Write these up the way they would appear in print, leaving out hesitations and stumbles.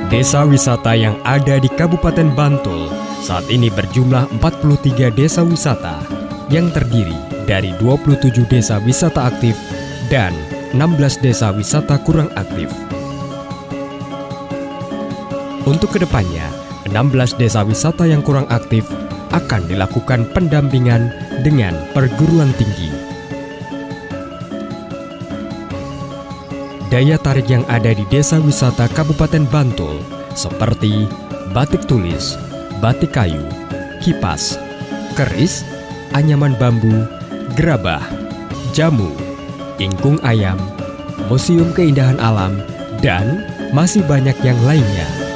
Desa wisata yang ada di Kabupaten Bantul saat ini berjumlah 43 desa wisata yang terdiri dari 27 desa wisata aktif dan 16 desa wisata kurang aktif. Untuk kedepannya, 16 desa wisata yang kurang aktif akan dilakukan pendampingan dengan perguruan tinggi. Daya tarik yang ada di desa wisata Kabupaten Bantul seperti batik tulis, batik kayu, kipas, keris, anyaman bambu, gerabah, jamu, ingkung ayam, museum keindahan alam, dan masih banyak yang lainnya.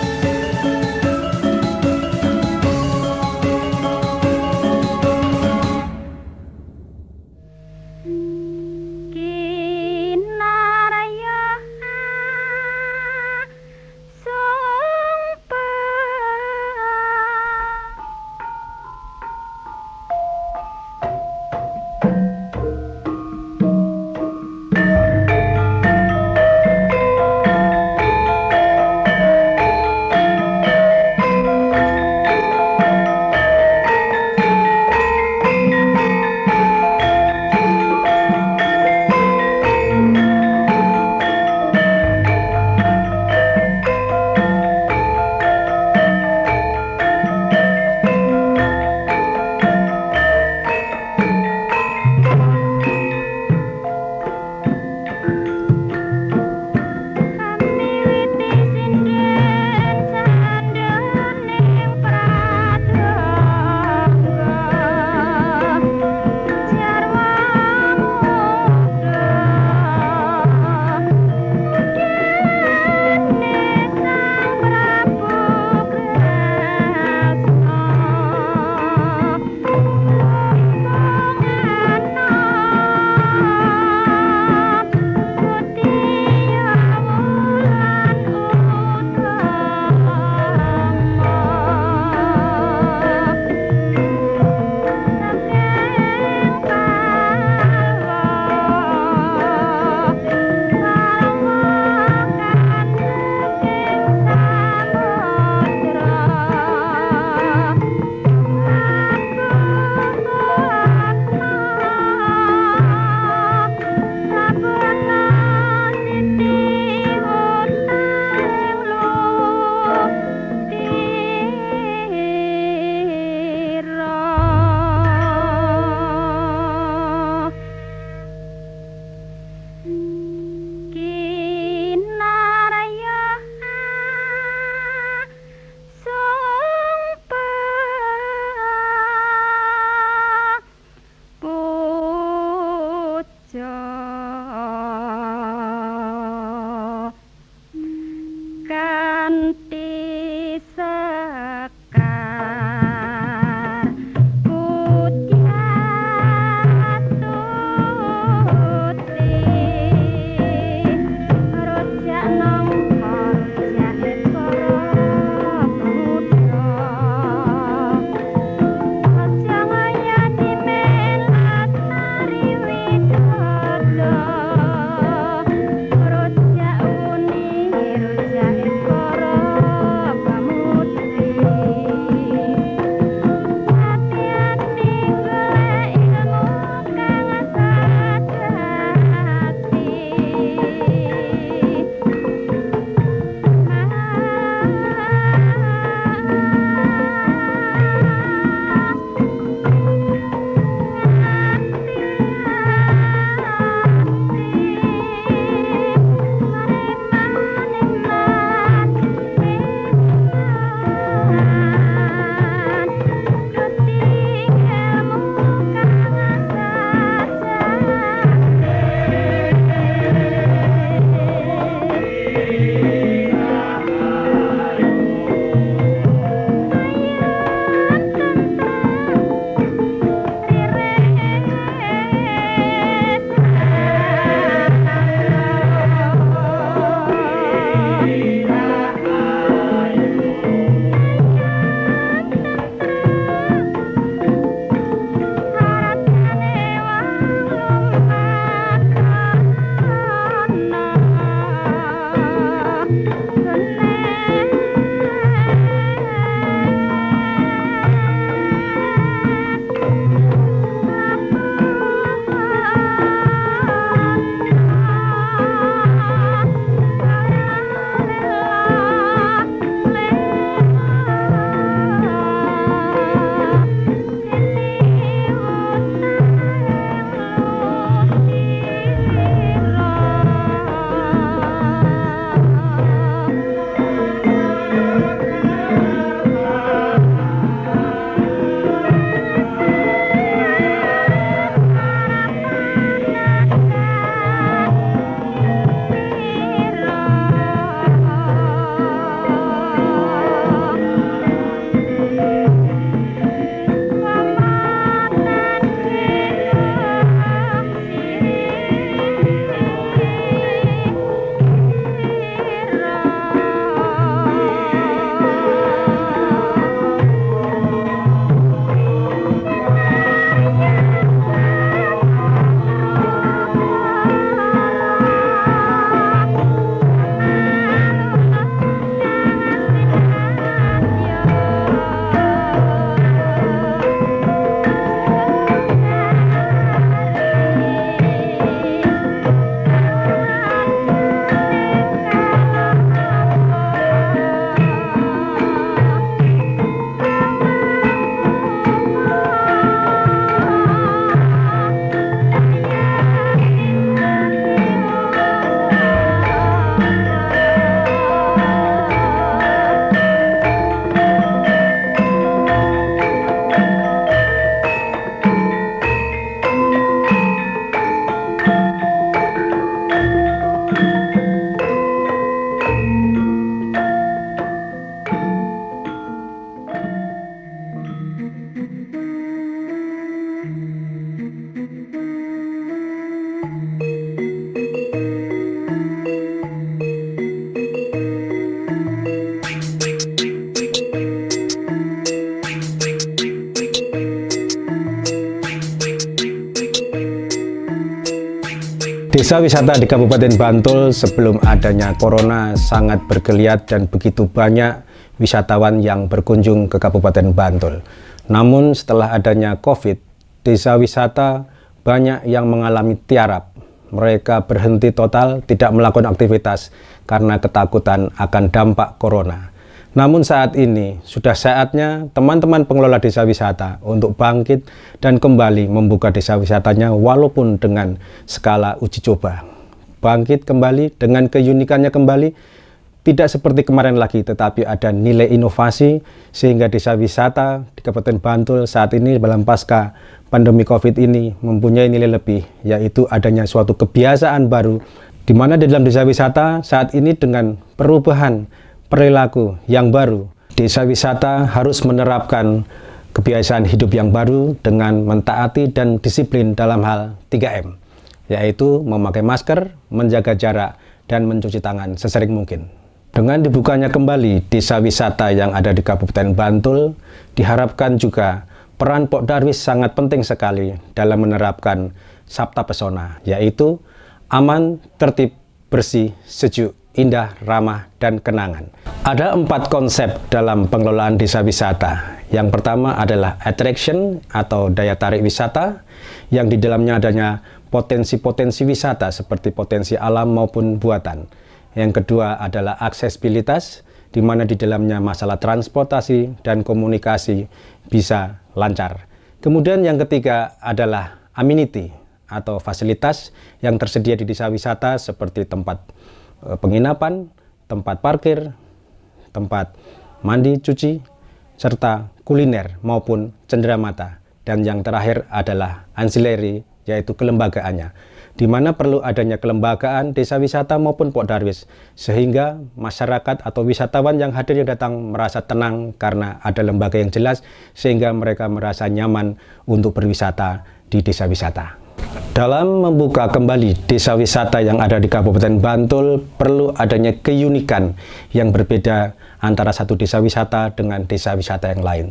Desa wisata di Kabupaten Bantul sebelum adanya corona sangat bergeliat dan begitu banyak wisatawan yang berkunjung ke Kabupaten Bantul. Namun setelah adanya COVID, desa wisata banyak yang mengalami tiarap. Mereka berhenti total, tidak melakukan aktivitas karena ketakutan akan dampak corona. Namun saat ini sudah saatnya teman-teman pengelola desa wisata untuk bangkit dan kembali membuka desa wisatanya walaupun dengan skala uji coba. Bangkit kembali dengan keunikannya kembali, tidak seperti kemarin lagi tetapi ada nilai inovasi sehingga desa wisata di Kabupaten Bantul saat ini dalam pasca pandemi COVID ini mempunyai nilai lebih, yaitu adanya suatu kebiasaan baru di mana di dalam desa wisata saat ini dengan perubahan perilaku yang baru, desa wisata harus menerapkan kebiasaan hidup yang baru dengan mentaati dan disiplin dalam hal 3M, yaitu memakai masker, menjaga jarak, dan mencuci tangan sesering mungkin. Dengan dibukanya kembali desa wisata yang ada di Kabupaten Bantul, diharapkan juga peran Pok Darwis sangat penting sekali dalam menerapkan Sabta Pesona, yaitu aman, tertib, bersih, sejuk, indah, ramah, dan kenangan. Ada 4 konsep dalam pengelolaan desa wisata. Yang pertama adalah attraction atau daya tarik wisata, yang di dalamnya adanya potensi-potensi wisata seperti potensi alam maupun buatan. Yang kedua adalah aksesibilitas, di mana di dalamnya masalah transportasi dan komunikasi bisa lancar. Kemudian yang ketiga adalah amenity atau fasilitas yang tersedia di desa wisata seperti tempat penginapan, tempat parkir, tempat mandi, cuci, serta kuliner maupun cenderamata. Dan yang terakhir adalah ancillary, yaitu kelembagaannya, di mana perlu adanya kelembagaan desa wisata maupun Pok Darwis, sehingga masyarakat atau wisatawan yang hadir yang datang merasa tenang karena ada lembaga yang jelas, sehingga mereka merasa nyaman untuk berwisata di desa wisata. Dalam membuka kembali desa wisata yang ada di Kabupaten Bantul, perlu adanya keunikan yang berbeda antara satu desa wisata dengan desa wisata yang lain.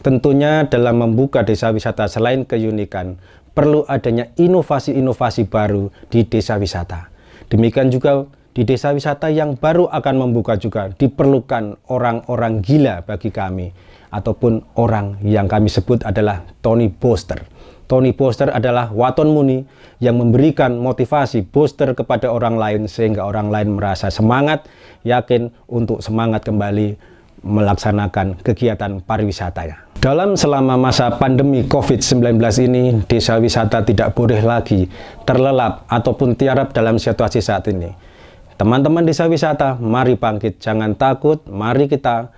Tentunya dalam membuka desa wisata selain keunikan, perlu adanya inovasi-inovasi baru di desa wisata. Demikian juga di desa wisata yang baru akan membuka juga diperlukan orang-orang gila bagi kami, ataupun orang yang kami sebut adalah Tony Booster. Tony Booster adalah waton muni yang memberikan motivasi booster kepada orang lain sehingga orang lain merasa semangat, yakin untuk semangat kembali melaksanakan kegiatan pariwisatanya. Dalam selama masa pandemi COVID-19 ini, desa wisata tidak boleh lagi terlelap ataupun tiarap dalam situasi saat ini. Teman-teman desa wisata, mari bangkit, jangan takut, mari kita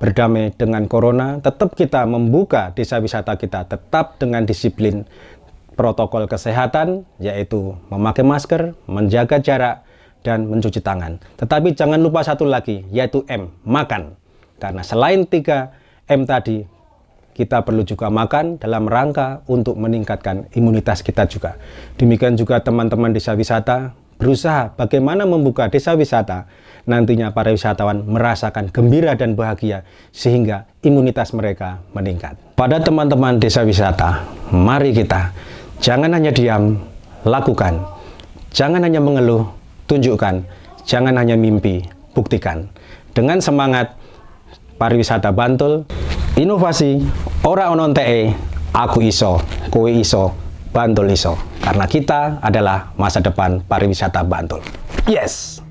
berdamai dengan corona, tetap kita membuka desa wisata kita, tetap dengan disiplin protokol kesehatan, yaitu memakai masker, menjaga jarak, dan mencuci tangan. Tetapi jangan lupa satu lagi, yaitu M, makan. Karena selain 3M tadi, kita perlu juga makan dalam rangka untuk meningkatkan imunitas kita juga. Demikian juga teman-teman desa wisata, berusaha bagaimana membuka desa wisata, nantinya para wisatawan merasakan gembira dan bahagia sehingga imunitas mereka meningkat. Pada teman-teman desa wisata, mari kita jangan hanya diam, lakukan. Jangan hanya mengeluh, tunjukkan. Jangan hanya mimpi, buktikan. Dengan semangat pariwisata Bantul, inovasi, ora onon TE, aku iso, kowe iso, Bantul iso. Karena kita adalah masa depan pariwisata Bantul. Yes!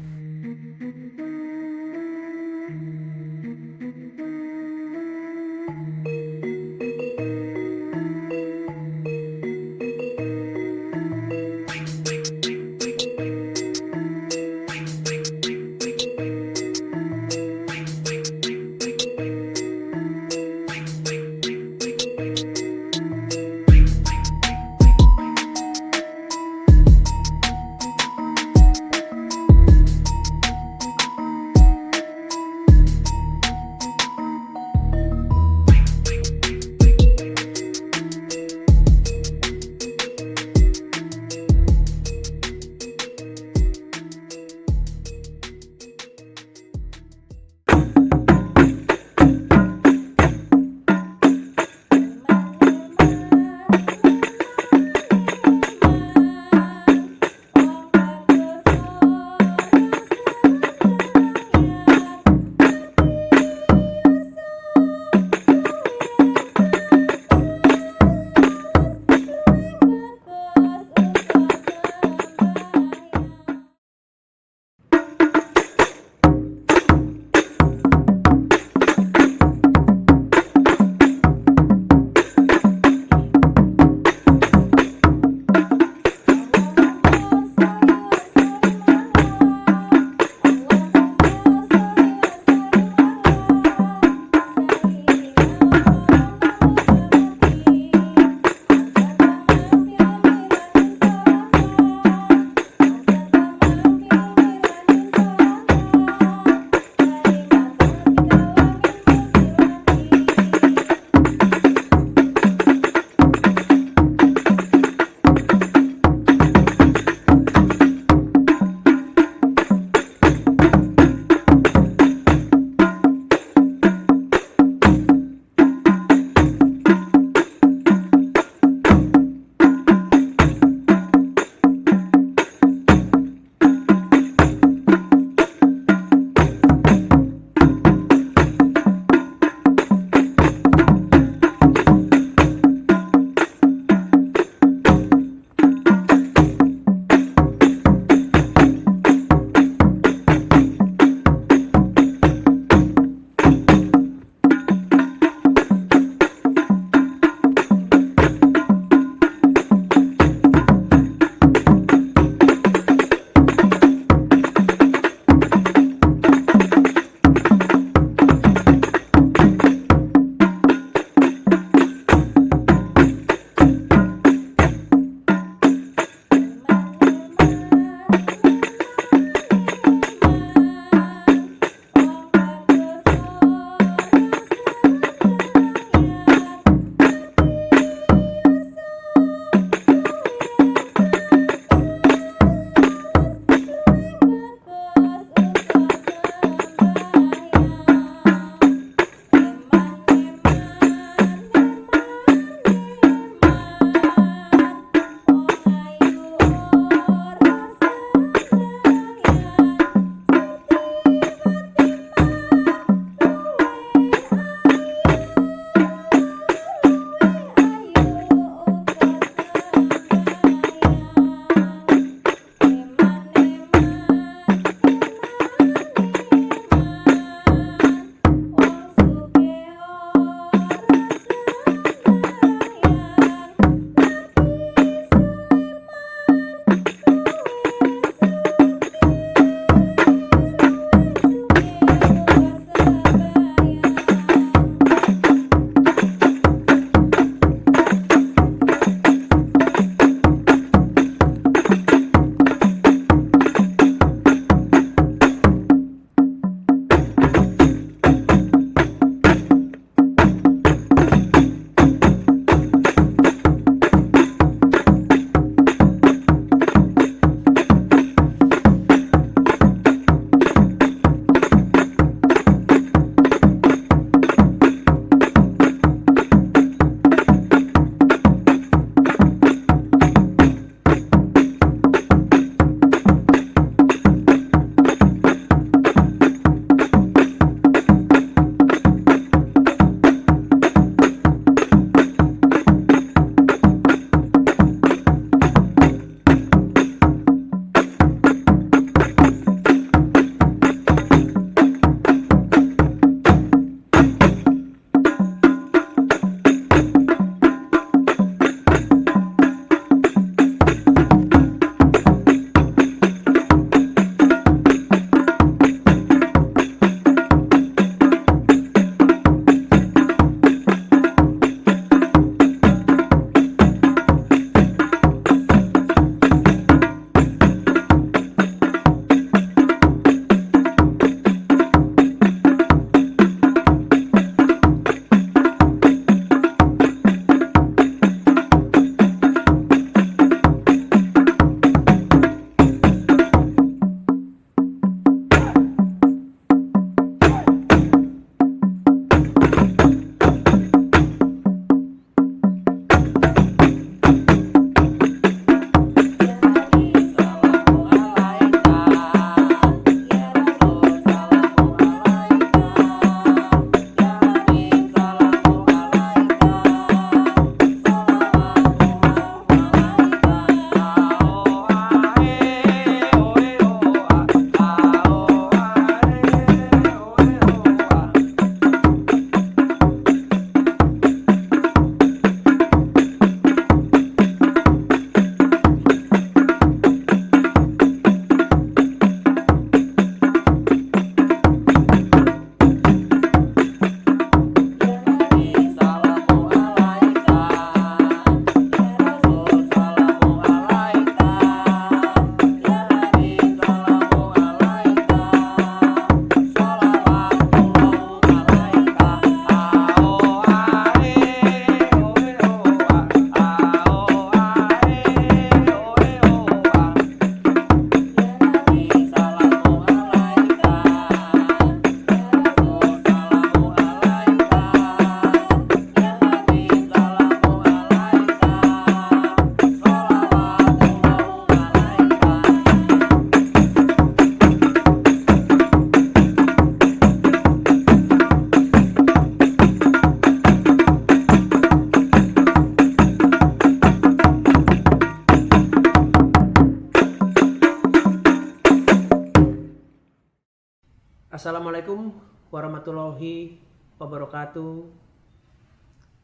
Assalamualaikum warahmatullahi wabarakatuh.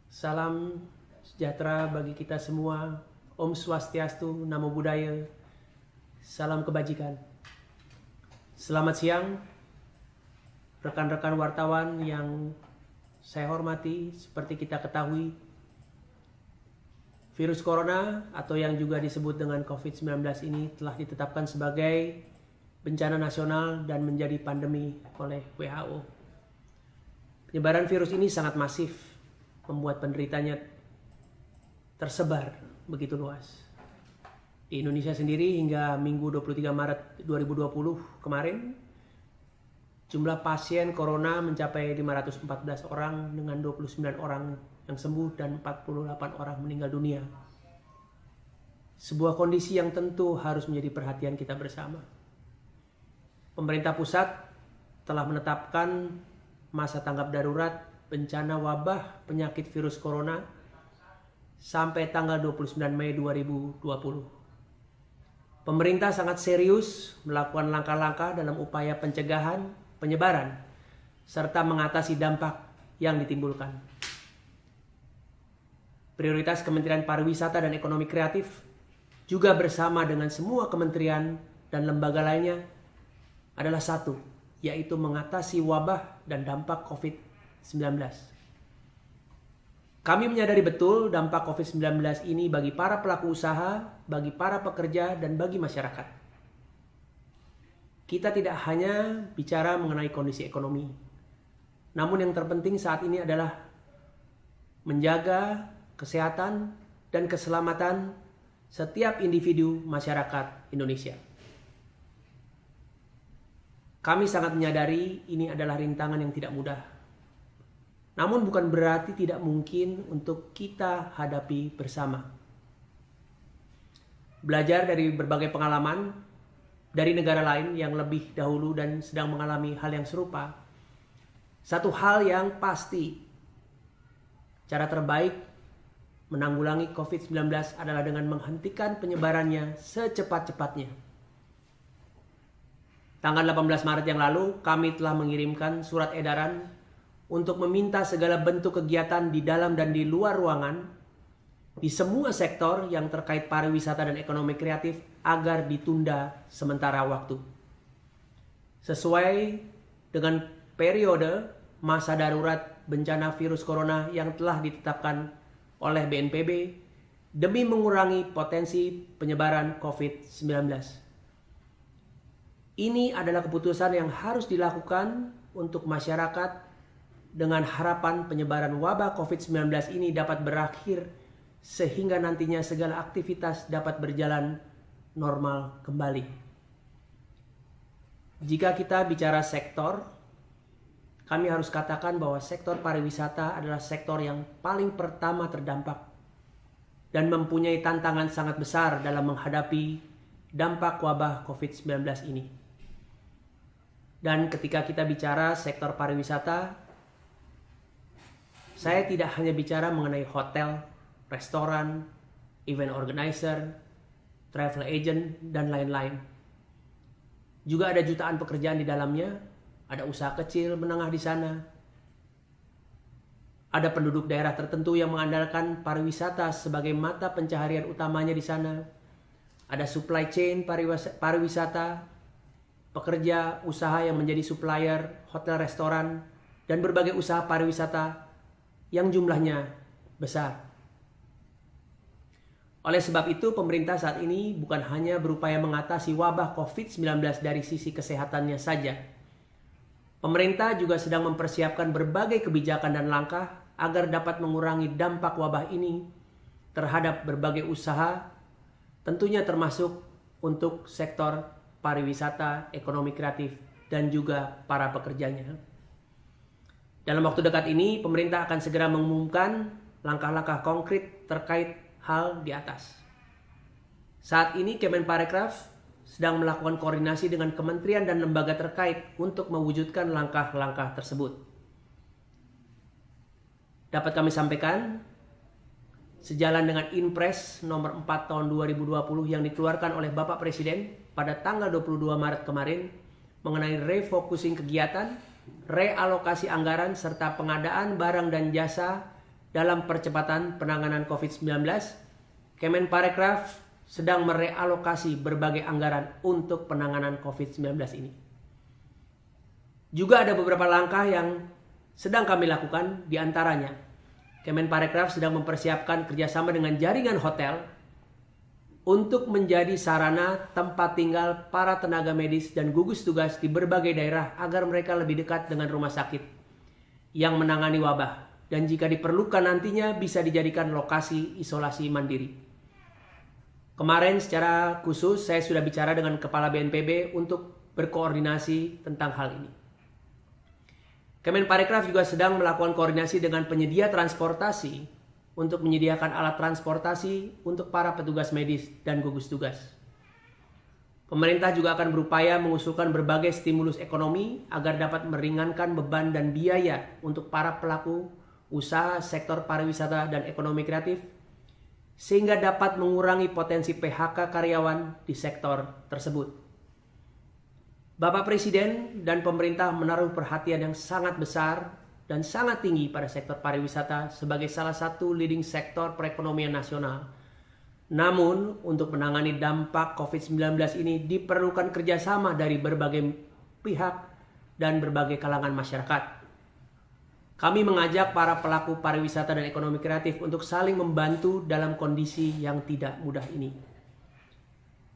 Salam sejahtera bagi kita semua. Om Swastiastu, Namo Buddhaya. Salam kebajikan. Selamat siang rekan-rekan wartawan yang saya hormati. Seperti kita ketahui, virus corona atau yang juga disebut dengan COVID-19 ini telah ditetapkan sebagai bencana nasional dan menjadi pandemi oleh WHO. Penyebaran virus ini sangat masif, membuat penderitanya tersebar begitu luas. Di Indonesia sendiri hingga Minggu 23 Maret 2020 kemarin, jumlah pasien corona mencapai 514 orang dengan 29 orang yang sembuh dan 48 orang meninggal dunia. Sebuah kondisi yang tentu harus menjadi perhatian kita bersama. Pemerintah pusat telah menetapkan masa tanggap darurat bencana wabah penyakit virus corona sampai tanggal 29 Mei 2020. Pemerintah sangat serius melakukan langkah-langkah dalam upaya pencegahan penyebaran serta mengatasi dampak yang ditimbulkan. Prioritas Kementerian Pariwisata dan Ekonomi Kreatif juga bersama dengan semua kementerian dan lembaga lainnya adalah satu, yaitu mengatasi wabah dan dampak COVID-19. Kami menyadari betul dampak COVID-19 ini bagi para pelaku usaha, bagi para pekerja, dan bagi masyarakat. Kita tidak hanya bicara mengenai kondisi ekonomi, namun yang terpenting saat ini adalah menjaga kesehatan dan keselamatan setiap individu masyarakat Indonesia. Kami sangat menyadari ini adalah rintangan yang tidak mudah. Namun bukan berarti tidak mungkin untuk kita hadapi bersama. Belajar dari berbagai pengalaman dari negara lain yang lebih dahulu dan sedang mengalami hal yang serupa. Satu hal yang pasti, cara terbaik menanggulangi COVID-19 adalah dengan menghentikan penyebarannya secepat-cepatnya. Tanggal 18 Maret yang lalu, kami telah mengirimkan surat edaran untuk meminta segala bentuk kegiatan di dalam dan di luar ruangan di semua sektor yang terkait pariwisata dan ekonomi kreatif agar ditunda sementara waktu. Sesuai dengan periode masa darurat bencana virus corona yang telah ditetapkan oleh BNPB demi mengurangi potensi penyebaran COVID-19. Ini adalah keputusan yang harus dilakukan untuk masyarakat dengan harapan penyebaran wabah COVID-19 ini dapat berakhir sehingga nantinya segala aktivitas dapat berjalan normal kembali. Jika kita bicara sektor, kami harus katakan bahwa sektor pariwisata adalah sektor yang paling pertama terdampak dan mempunyai tantangan sangat besar dalam menghadapi dampak wabah COVID-19 ini. Dan ketika kita bicara sektor pariwisata, saya tidak hanya bicara mengenai hotel, restoran, event organizer, travel agent, dan lain-lain. Juga ada jutaan pekerjaan di dalamnya, ada usaha kecil, menengah di sana. Ada penduduk daerah tertentu yang mengandalkan pariwisata sebagai mata pencaharian utamanya di sana. Ada supply chain pariwisata, pekerja usaha yang menjadi supplier, hotel, restoran, dan berbagai usaha pariwisata yang jumlahnya besar. Oleh sebab itu, pemerintah saat ini bukan hanya berupaya mengatasi wabah COVID-19 dari sisi kesehatannya saja. Pemerintah juga sedang mempersiapkan berbagai kebijakan dan langkah agar dapat mengurangi dampak wabah ini terhadap berbagai usaha, tentunya termasuk untuk sektor pariwisata, ekonomi kreatif, dan juga para pekerjanya. Dalam waktu dekat ini, pemerintah akan segera mengumumkan langkah-langkah konkret terkait hal di atas. Saat ini Kemenparekraf sedang melakukan koordinasi dengan kementerian dan lembaga terkait untuk mewujudkan langkah-langkah tersebut. Dapat kami sampaikan, sejalan dengan Inpres nomor 4 tahun 2020 yang dikeluarkan oleh Bapak Presiden pada tanggal 22 Maret kemarin, mengenai refocusing kegiatan, realokasi anggaran, serta pengadaan barang dan jasa dalam percepatan penanganan COVID-19, Kemenparekraf sedang merealokasi berbagai anggaran untuk penanganan COVID-19 ini. Juga ada beberapa langkah yang sedang kami lakukan, di antaranya Kemenparekraf sedang mempersiapkan kerjasama dengan jaringan hotel untuk menjadi sarana tempat tinggal para tenaga medis dan gugus tugas di berbagai daerah agar mereka lebih dekat dengan rumah sakit yang menangani wabah dan jika diperlukan nantinya bisa dijadikan lokasi isolasi mandiri. Kemarin secara khusus saya sudah bicara dengan Kepala BNPB untuk berkoordinasi tentang hal ini. Kemenparekraf juga sedang melakukan koordinasi dengan penyedia transportasi untuk menyediakan alat transportasi untuk para petugas medis dan gugus tugas. Pemerintah juga akan berupaya mengusulkan berbagai stimulus ekonomi agar dapat meringankan beban dan biaya untuk para pelaku usaha sektor pariwisata dan ekonomi kreatif, sehingga dapat mengurangi potensi PHK karyawan di sektor tersebut. Bapak Presiden dan pemerintah menaruh perhatian yang sangat besar dan sangat tinggi pada sektor pariwisata sebagai salah satu leading sektor perekonomian nasional. Namun, untuk menangani dampak COVID-19 ini diperlukan kerjasama dari berbagai pihak dan berbagai kalangan masyarakat. Kami mengajak para pelaku pariwisata dan ekonomi kreatif untuk saling membantu dalam kondisi yang tidak mudah ini.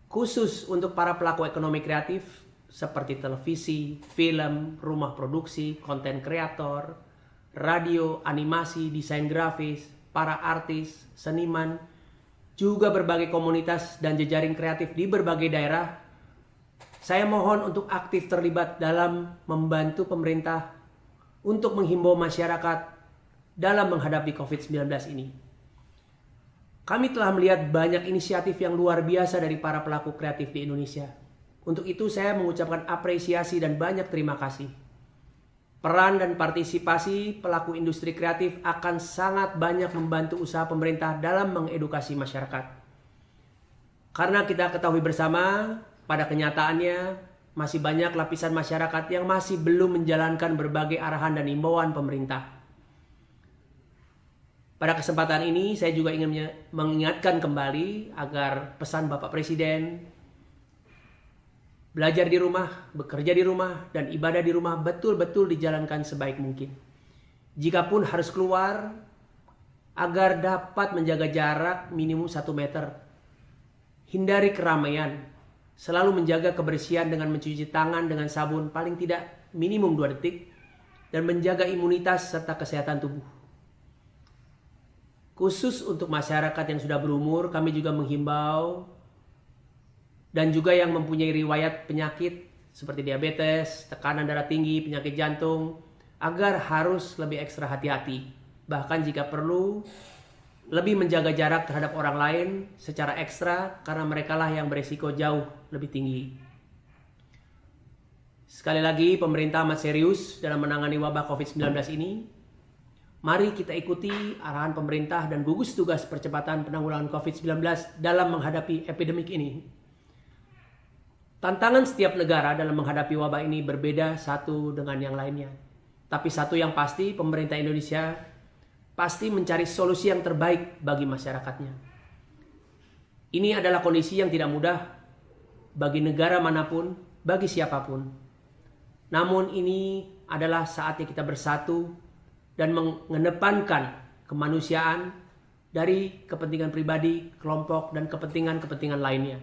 Khusus untuk para pelaku ekonomi kreatif, seperti televisi, film, rumah produksi, konten kreator, radio, animasi, desain grafis, para artis, seniman, juga berbagai komunitas dan jejaring kreatif di berbagai daerah. Saya mohon untuk aktif terlibat dalam membantu pemerintah untuk menghimbau masyarakat dalam menghadapi COVID-19 ini. Kami telah melihat banyak inisiatif yang luar biasa dari para pelaku kreatif di Indonesia. Untuk itu saya mengucapkan apresiasi dan banyak terima kasih. Peran dan partisipasi pelaku industri kreatif akan sangat banyak membantu usaha pemerintah dalam mengedukasi masyarakat. Karena kita ketahui bersama, pada kenyataannya masih banyak lapisan masyarakat yang masih belum menjalankan berbagai arahan dan imbauan pemerintah. Pada kesempatan ini saya juga ingin mengingatkan kembali agar pesan Bapak Presiden, belajar di rumah, bekerja di rumah, dan ibadah di rumah betul-betul dijalankan sebaik mungkin. Jikapun harus keluar, agar dapat menjaga jarak minimum 1 meter. Hindari keramaian, selalu menjaga kebersihan dengan mencuci tangan dengan sabun paling tidak minimum 2 detik, dan menjaga imunitas serta kesehatan tubuh. Khusus untuk masyarakat yang sudah berumur, kami juga menghimbau dan juga yang mempunyai riwayat penyakit seperti diabetes, tekanan darah tinggi, penyakit jantung, agar harus lebih ekstra hati-hati. Bahkan jika perlu, lebih menjaga jarak terhadap orang lain secara ekstra karena merekalah yang beresiko jauh lebih tinggi. Sekali lagi, pemerintah amat serius dalam menangani wabah COVID-19 ini. Mari kita ikuti arahan pemerintah dan gugus tugas percepatan penanggulangan COVID-19 dalam menghadapi epidemik ini. Tantangan setiap negara dalam menghadapi wabah ini berbeda satu dengan yang lainnya. Tapi satu yang pasti, pemerintah Indonesia pasti mencari solusi yang terbaik bagi masyarakatnya. Ini adalah kondisi yang tidak mudah bagi negara manapun, bagi siapapun. Namun ini adalah saatnya kita bersatu dan mengedepankan kemanusiaan dari kepentingan pribadi, kelompok, dan kepentingan-kepentingan lainnya.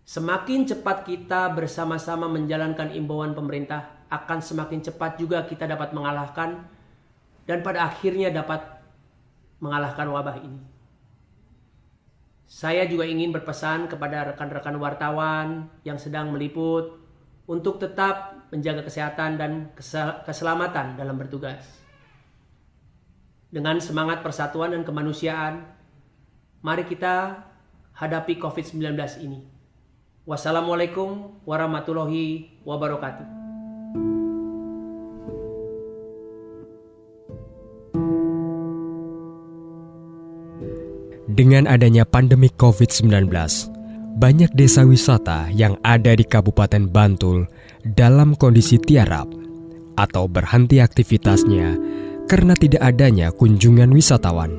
Semakin cepat kita bersama-sama menjalankan imbauan pemerintah, akan semakin cepat juga kita dapat mengalahkan dan pada akhirnya dapat mengalahkan wabah ini. Saya juga ingin berpesan kepada rekan-rekan wartawan yang sedang meliput untuk tetap menjaga kesehatan dan keselamatan dalam bertugas. Dengan semangat persatuan dan kemanusiaan, mari kita hadapi COVID-19 ini. Wassalamualaikum warahmatullahi wabarakatuh. Dengan adanya pandemi COVID-19, banyak desa wisata yang ada di Kabupaten Bantul dalam kondisi tiarap atau berhenti aktivitasnya karena tidak adanya kunjungan wisatawan.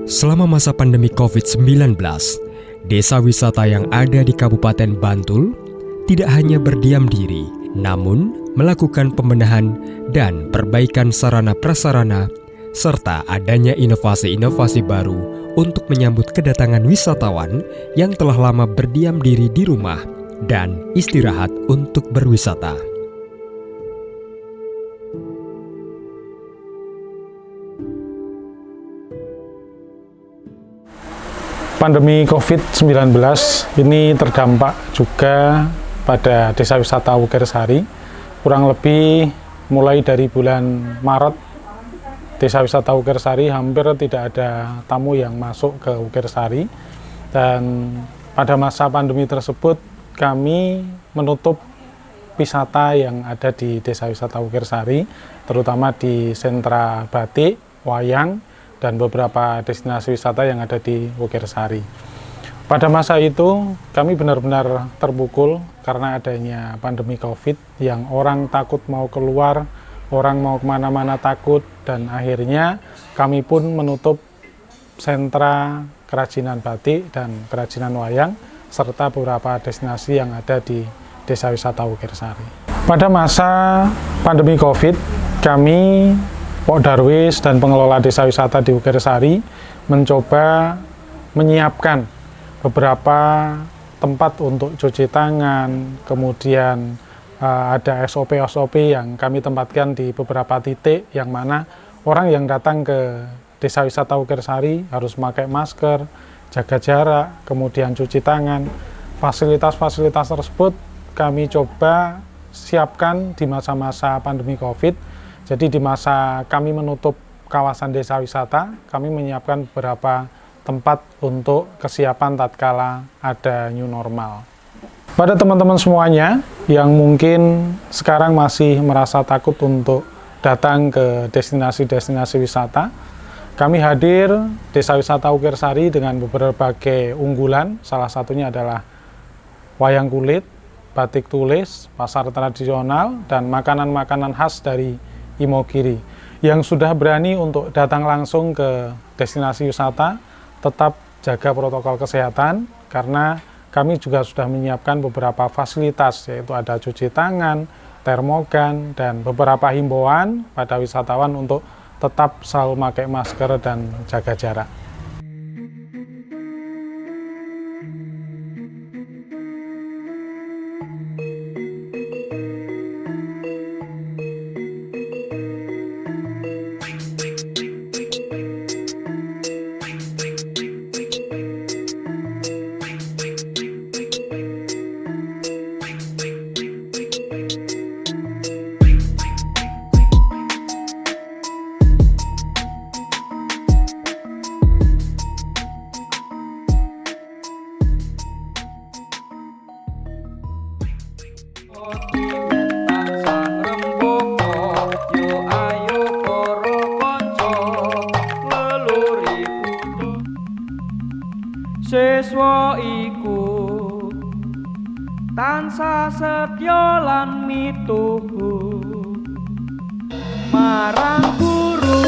Selama masa pandemi COVID-19, desa wisata yang ada di Kabupaten Bantul tidak hanya berdiam diri, namun melakukan pembenahan dan perbaikan sarana prasarana, serta adanya inovasi-inovasi baru untuk menyambut kedatangan wisatawan yang telah lama berdiam diri di rumah dan istirahat untuk berwisata. Pandemi COVID-19 ini terdampak juga pada desa wisata Wukirsari. Kurang lebih mulai dari bulan Maret, desa wisata Wukirsari hampir tidak ada tamu yang masuk ke Wukirsari. Dan pada masa pandemi tersebut kami menutup wisata yang ada di desa wisata Wukirsari, terutama di sentra batik, wayang, dan beberapa destinasi wisata yang ada di Wukirsari. Pada masa itu kami benar-benar terpukul karena adanya pandemi COVID yang orang takut mau keluar, orang mau kemana-mana takut, dan akhirnya kami pun menutup sentra kerajinan batik dan kerajinan wayang serta beberapa destinasi yang ada di desa wisata Wukirsari. Pada masa pandemi COVID, kami Pok Darwis dan pengelola desa wisata di Wukirsari mencoba menyiapkan beberapa tempat untuk cuci tangan, kemudian ada SOP yang kami tempatkan di beberapa titik yang mana orang yang datang ke desa wisata Wukirsari harus memakai masker, jaga jarak, kemudian cuci tangan. Fasilitas-fasilitas tersebut kami coba siapkan di masa-masa pandemi COVID. Jadi di masa kami menutup kawasan desa wisata, kami menyiapkan beberapa tempat untuk kesiapan tatkala ada new normal. Pada teman-teman semuanya yang mungkin sekarang masih merasa takut untuk datang ke destinasi-destinasi wisata, kami hadir desa wisata Wukirsari dengan berbagai unggulan, salah satunya adalah wayang kulit, batik tulis, pasar tradisional, dan makanan-makanan khas dari Imogiri. Yang sudah berani untuk datang langsung ke destinasi wisata, tetap jaga protokol kesehatan karena kami juga sudah menyiapkan beberapa fasilitas, yaitu ada cuci tangan, termogan, dan beberapa himbauan pada wisatawan untuk tetap selalu memakai masker dan jaga jarak. Siswa iku tansah setya lan mituhu marang guru.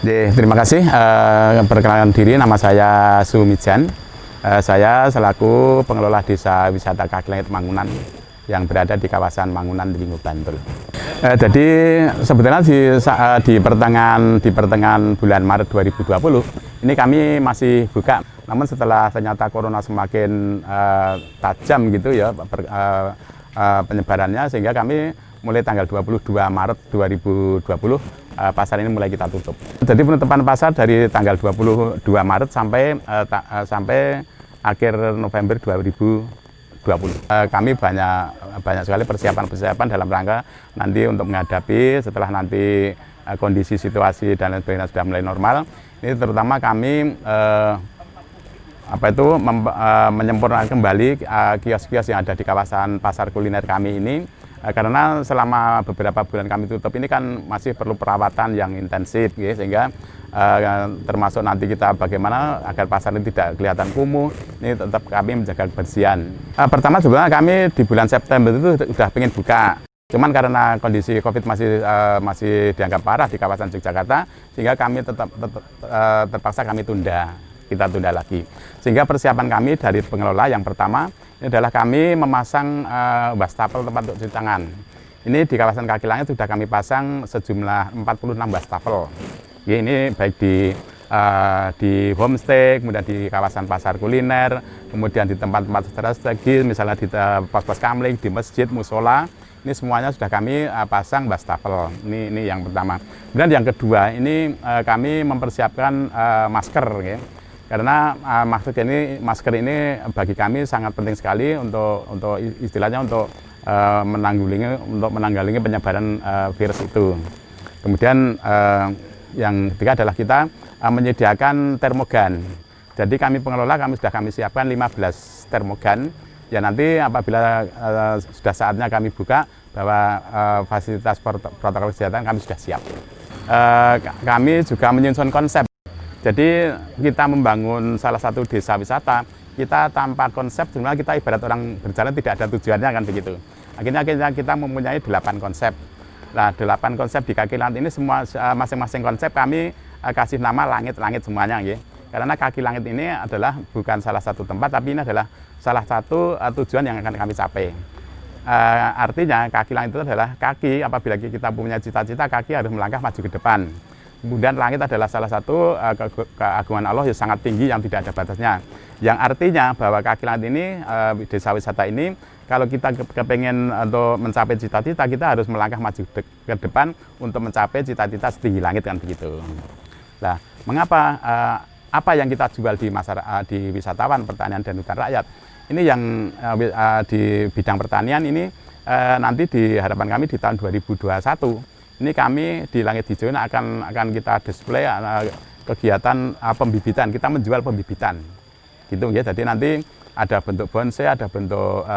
Terima kasih. Perkenalkan diri, nama saya Sumijan. Saya selaku pengelola Desa Wisata Kaki Langit Mangunan yang berada di kawasan Mangunan, Linggo, Bantul. Jadi sebetulnya di pertengahan bulan Maret 2020 ini kami masih buka. Namun setelah ternyata corona semakin tajam gitu ya penyebarannya, sehingga kami mulai tanggal 22 Maret 2020 pasar ini mulai kita tutup. Jadi penutupan pasar dari tanggal 22 Maret sampai akhir November 2020. Kami banyak sekali persiapan dalam rangka nanti untuk menghadapi setelah nanti kondisi situasi dan lain sebagainya sudah mulai normal. Ini terutama kami menyempurnakan kembali kios-kios yang ada di kawasan pasar kuliner kami ini. Karena selama beberapa bulan kami tutup ini kan masih perlu perawatan yang intensif, ya, sehingga termasuk nanti kita bagaimana agar pasar ini tidak kelihatan kumuh, ini tetap kami menjaga kebersihan. Pertama sebenarnya kami di bulan September itu sudah ingin buka, cuman karena kondisi COVID masih dianggap parah di kawasan Yogyakarta, sehingga kami terpaksa kami kita tunda lagi. Sehingga persiapan kami dari pengelola yang pertama ini adalah kami memasang wastafel tempat untuk cuci tangan. Ini di kawasan Kaki Langit sudah kami pasang sejumlah 46 wastafel. Ya, ini baik di homestay, kemudian di kawasan pasar kuliner, kemudian di tempat-tempat strategis, misalnya di pos-pos kamling, di masjid, musola. Ini semuanya sudah kami pasang wastafel. Ini yang pertama. Kemudian yang kedua, ini kami mempersiapkan masker, ya. Karena masker ini bagi kami sangat penting sekali untuk istilahnya untuk menanggulangi penyebaran virus itu. Kemudian yang ketiga adalah kita menyediakan termogan. Jadi kami pengelola sudah kami siapkan 15 termogan. Ya nanti apabila sudah saatnya kami buka bahwa fasilitas protokol kesehatan kami sudah siap. Kami juga menyusun konsep. Jadi kita membangun salah satu desa wisata, kita tanpa konsep sebenarnya kita ibarat orang berjalan tidak ada tujuannya kan begitu. Akhirnya kita mempunyai 8 konsep. Nah 8 konsep di Kaki Langit ini semua masing-masing konsep kami kasih nama langit-langit semuanya ya. Karena Kaki Langit ini adalah bukan salah satu tempat, tapi ini adalah salah satu tujuan yang akan kami capai. Artinya Kaki Langit itu adalah kaki, apabila kita punya cita-cita, kaki harus melangkah maju ke depan. Kemudian langit adalah salah satu keagungan Allah yang sangat tinggi yang tidak ada batasnya. Yang artinya bahwa Kaki Langit ini, desa wisata ini, kalau kita kepengen untuk mencapai cita-cita, kita harus melangkah maju ke depan untuk mencapai cita-cita setinggi langit kan begitu. Nah, mengapa apa yang kita jual di wisatawan, pertanian dan hutan rakyat? Ini yang di bidang pertanian ini nanti di harapan kami di tahun 2021. Ini kami di Langit Hijau ini akan kita display kegiatan pembibitan. Kita menjual pembibitan, gitu ya. Jadi nanti ada bentuk bonsai, ada bentuk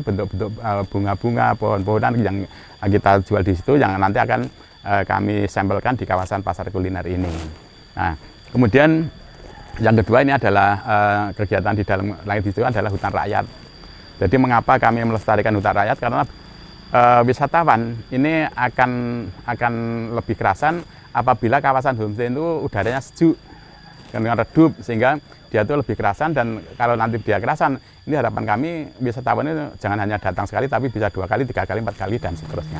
bentuk-bentuk bunga-bunga, pohon-pohonan yang kita jual di situ, yang nanti akan kami sampelkan di kawasan pasar kuliner ini. Nah, kemudian yang kedua ini adalah kegiatan di dalam Langit Hijau adalah hutan rakyat. Jadi mengapa kami melestarikan hutan rakyat? Karena wisatawan ini akan lebih kerasan apabila kawasan homestay itu udaranya sejuk dengan redup, sehingga dia itu lebih kerasan, dan kalau nanti dia kerasan Ini harapan kami wisatawan ini jangan hanya datang sekali, tapi bisa 2 kali, 3 kali, 4 kali, dan seterusnya.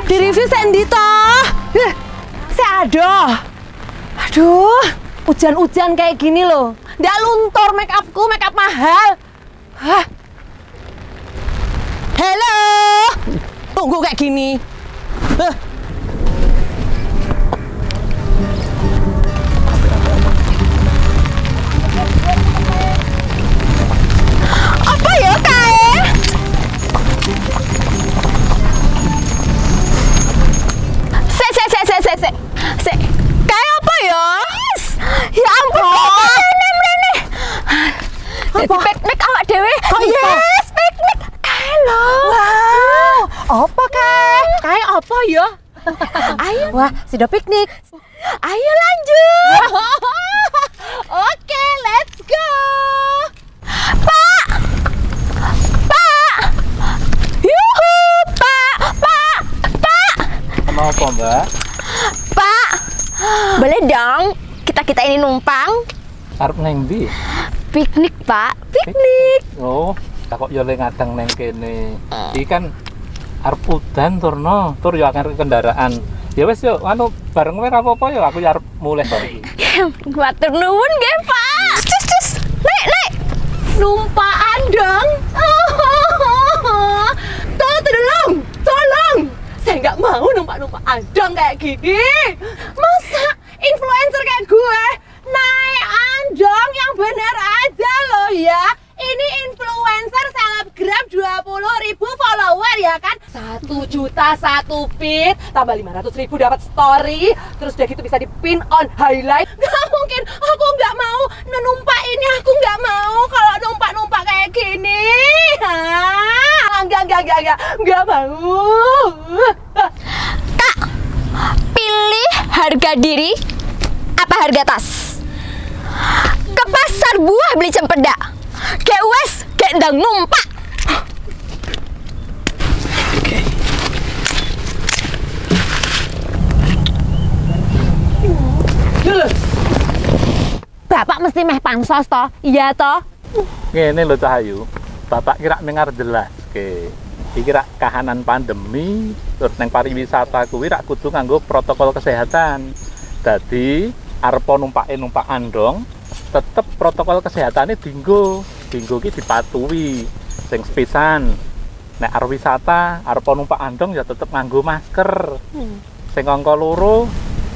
Di-review sendi toh. Aduh, hujan-hujan kayak gini loh. Nggak luntur make up mahal. Hah? Halo. Tunggu kayak gini. Apa ya kae? Se. Kayak apa ya? Ya ampun, mrene. Apa? Piknik awak dhewe. Oh yes, piknik. Kae lho. Wow. Apa kae? Kae apa ya? Ayo. Wah, sudah piknik. Ayo lanjut. Oke, let's go. Pak. Yuhu, Pak. Mau apa, Mbak? Pak, boleh dong kita ini numpang? Arep neng ndi? Piknik, Pak. Piknik. Oh, tak kok yo le ngadang neng kene. Iki kan arep udan turno, tur yo akan kendaraan. Ya wis yo, anu bareng kowe ora apa-apa yo, aku yo arep mulih bar iki. Matur nuwun nggih, Pak. Cus. Nek. Numpaan dong. Tolong. Saya nggak mau numpak andong kayak gini. Masa influencer kayak gue naik andong yang bener aja loh ya. Ini influencer selebgram 20.000 follower ya kan. 1 juta 1 feed, tambah 500.000 dapat story. Terus udah gitu bisa dipin on highlight. Gak mungkin, aku nggak mau numpak ini. Aku nggak mau kalau numpak kayak gini. Enggak mau. Kak, pilih harga diri apa harga tas? Ke pasar buah beli cempedak. Kayak wes, kayak ndang numpak. Bapak mesti meh pansos toh? Iya toh? Ngene lho Cahayu. Bapak kira mengar jelas ke. Iki rak kahanan pandemi, terus neng pariwisata kuwi rak kudu nganggo protokol kesehatan. Dadi arep numpak andong, tetep protokol kesehatannya dinggo ki dipatuhi sing sepisan. Nek arep wisata, arep numpak andong ya tetep nganggo masker. Sing angka loro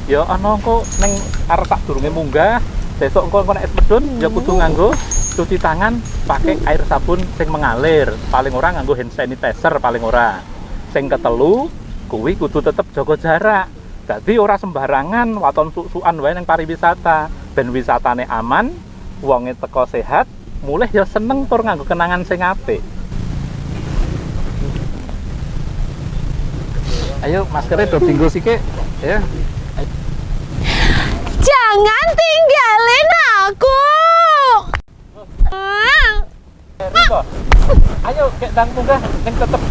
ya ana engko ning arep sadurunge munggah, sesuk engko nek medun ya kudu nganggo cuci tangan pakai air sabun sing mengalir, paling ora nganggo hand sanitizer paling ora. Sing ketelu kuwi kudu tetep jaga jarak. Dadi ora sembarangan waton suk-sukan wae ning pariwisata. Ben wisatane aman, wonge teko sehat, mulih ya seneng tur nganggo kenangan sing apik. Ayo maskernya do dinggo sike ya. Jangan tinggalin aku. Ayo kek ndang munggah ning tetep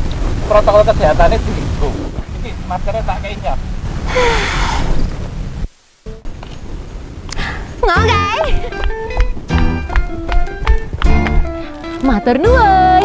protokol kesehatannya dienggo. Iki maskernya tak kei nyap. Oke. Matur nuwun.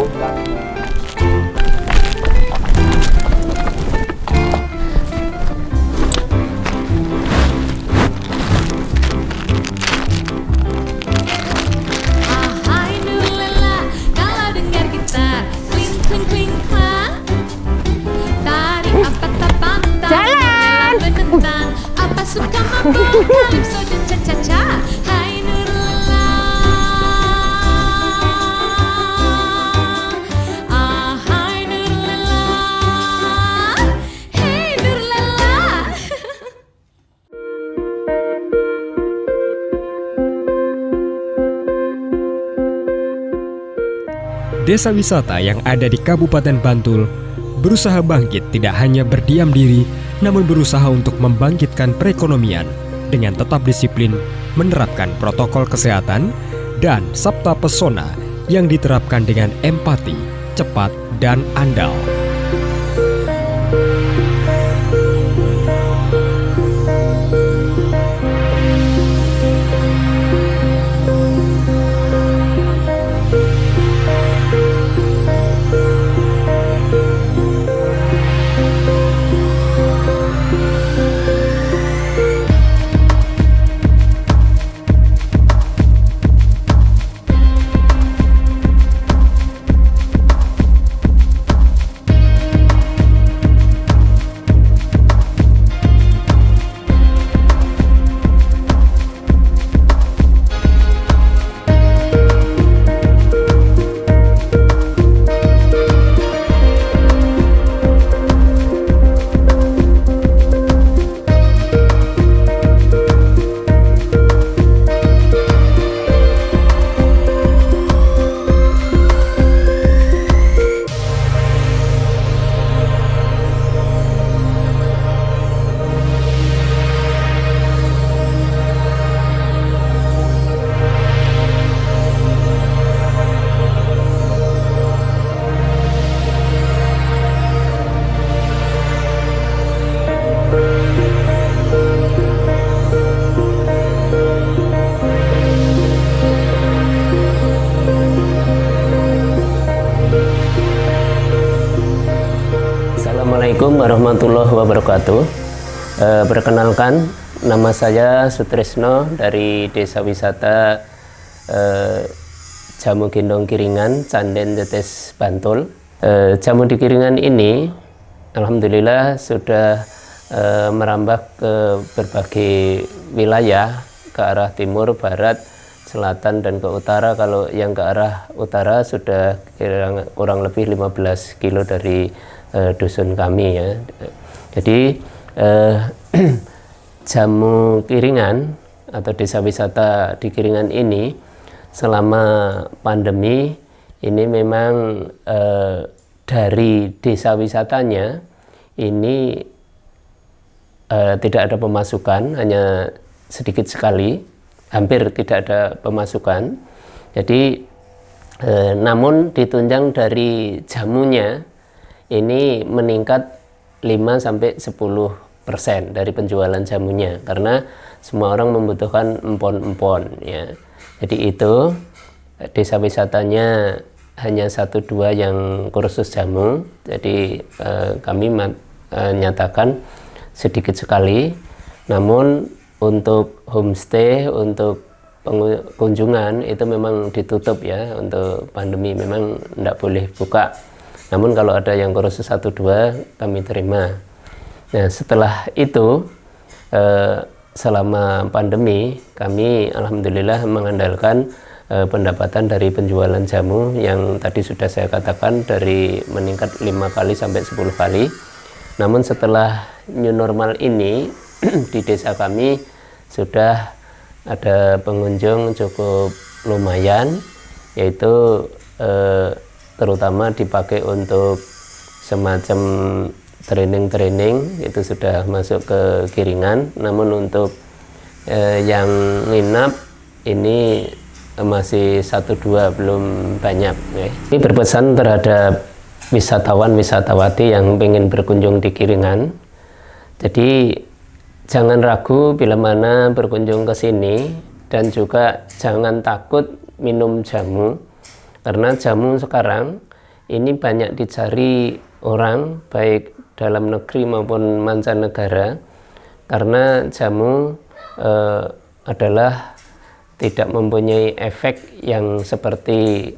Desa wisata yang ada di Kabupaten Bantul berusaha bangkit tidak hanya berdiam diri, namun berusaha untuk membangkitkan perekonomian dengan tetap disiplin menerapkan protokol kesehatan dan sabta pesona yang diterapkan dengan empati, cepat, dan andal. Assalamualaikum warahmatullahi wabarakatuh. Perkenalkan, nama saya Sutrisno dari Desa Wisata Jamu Gendong Kiringan, Canden Tetes Bantul. Jamu di Kiringan ini alhamdulillah sudah merambah ke berbagai wilayah, ke arah timur, barat, selatan, dan ke utara. Kalau yang ke arah utara sudah kurang lebih 15 kilo dari dusun kami ya. Jadi Jamu Kiringan atau desa wisata di Kiringan ini selama pandemi ini memang dari desa wisatanya ini tidak ada pemasukan, hanya sedikit sekali, hampir tidak ada pemasukan. Jadi namun ditunjang dari jamunya ini meningkat 5-10% dari penjualan jamunya, karena semua orang membutuhkan empon-empon ya. Jadi itu desa wisatanya hanya 1-2 yang kursus jamu. Jadi kami nyatakan sedikit sekali. Namun untuk homestay, untuk kunjungan itu memang ditutup ya, untuk pandemi memang tidak boleh buka. Namun kalau ada yang kursus 1-2 kami terima. Nah setelah itu selama pandemi kami alhamdulillah mengandalkan pendapatan dari penjualan jamu yang tadi sudah saya katakan dari meningkat 5 kali sampai 10 kali. Namun setelah new normal ini di desa kami sudah ada pengunjung cukup lumayan, yaitu terutama dipakai untuk semacam training itu sudah masuk ke Kiringan. Namun untuk yang nginap ini masih 1-2, belum banyak ya. Ini berpesan terhadap wisatawan-wisatawati yang ingin berkunjung di Kiringan. Jadi jangan ragu bila mana berkunjung ke sini, dan juga jangan takut minum jamu, karena jamu sekarang ini banyak dicari orang baik dalam negeri maupun mancanegara, karena jamu adalah tidak mempunyai efek yang seperti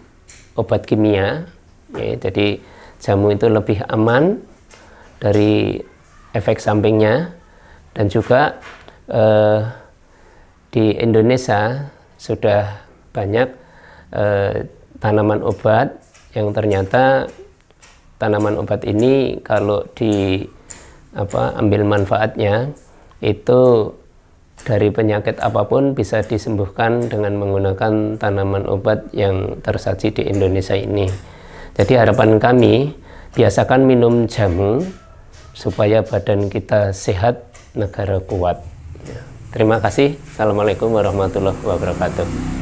obat kimia ya. Jadi jamu itu lebih aman dari efek sampingnya. Dan juga di Indonesia sudah banyak tanaman obat yang ternyata tanaman obat ini kalau ambil manfaatnya itu dari penyakit apapun bisa disembuhkan dengan menggunakan tanaman obat yang tersaji di Indonesia ini. Jadi harapan kami, biasakan minum jamu supaya badan kita sehat, negara kuat. Terima kasih. Assalamualaikum warahmatullahi wabarakatuh.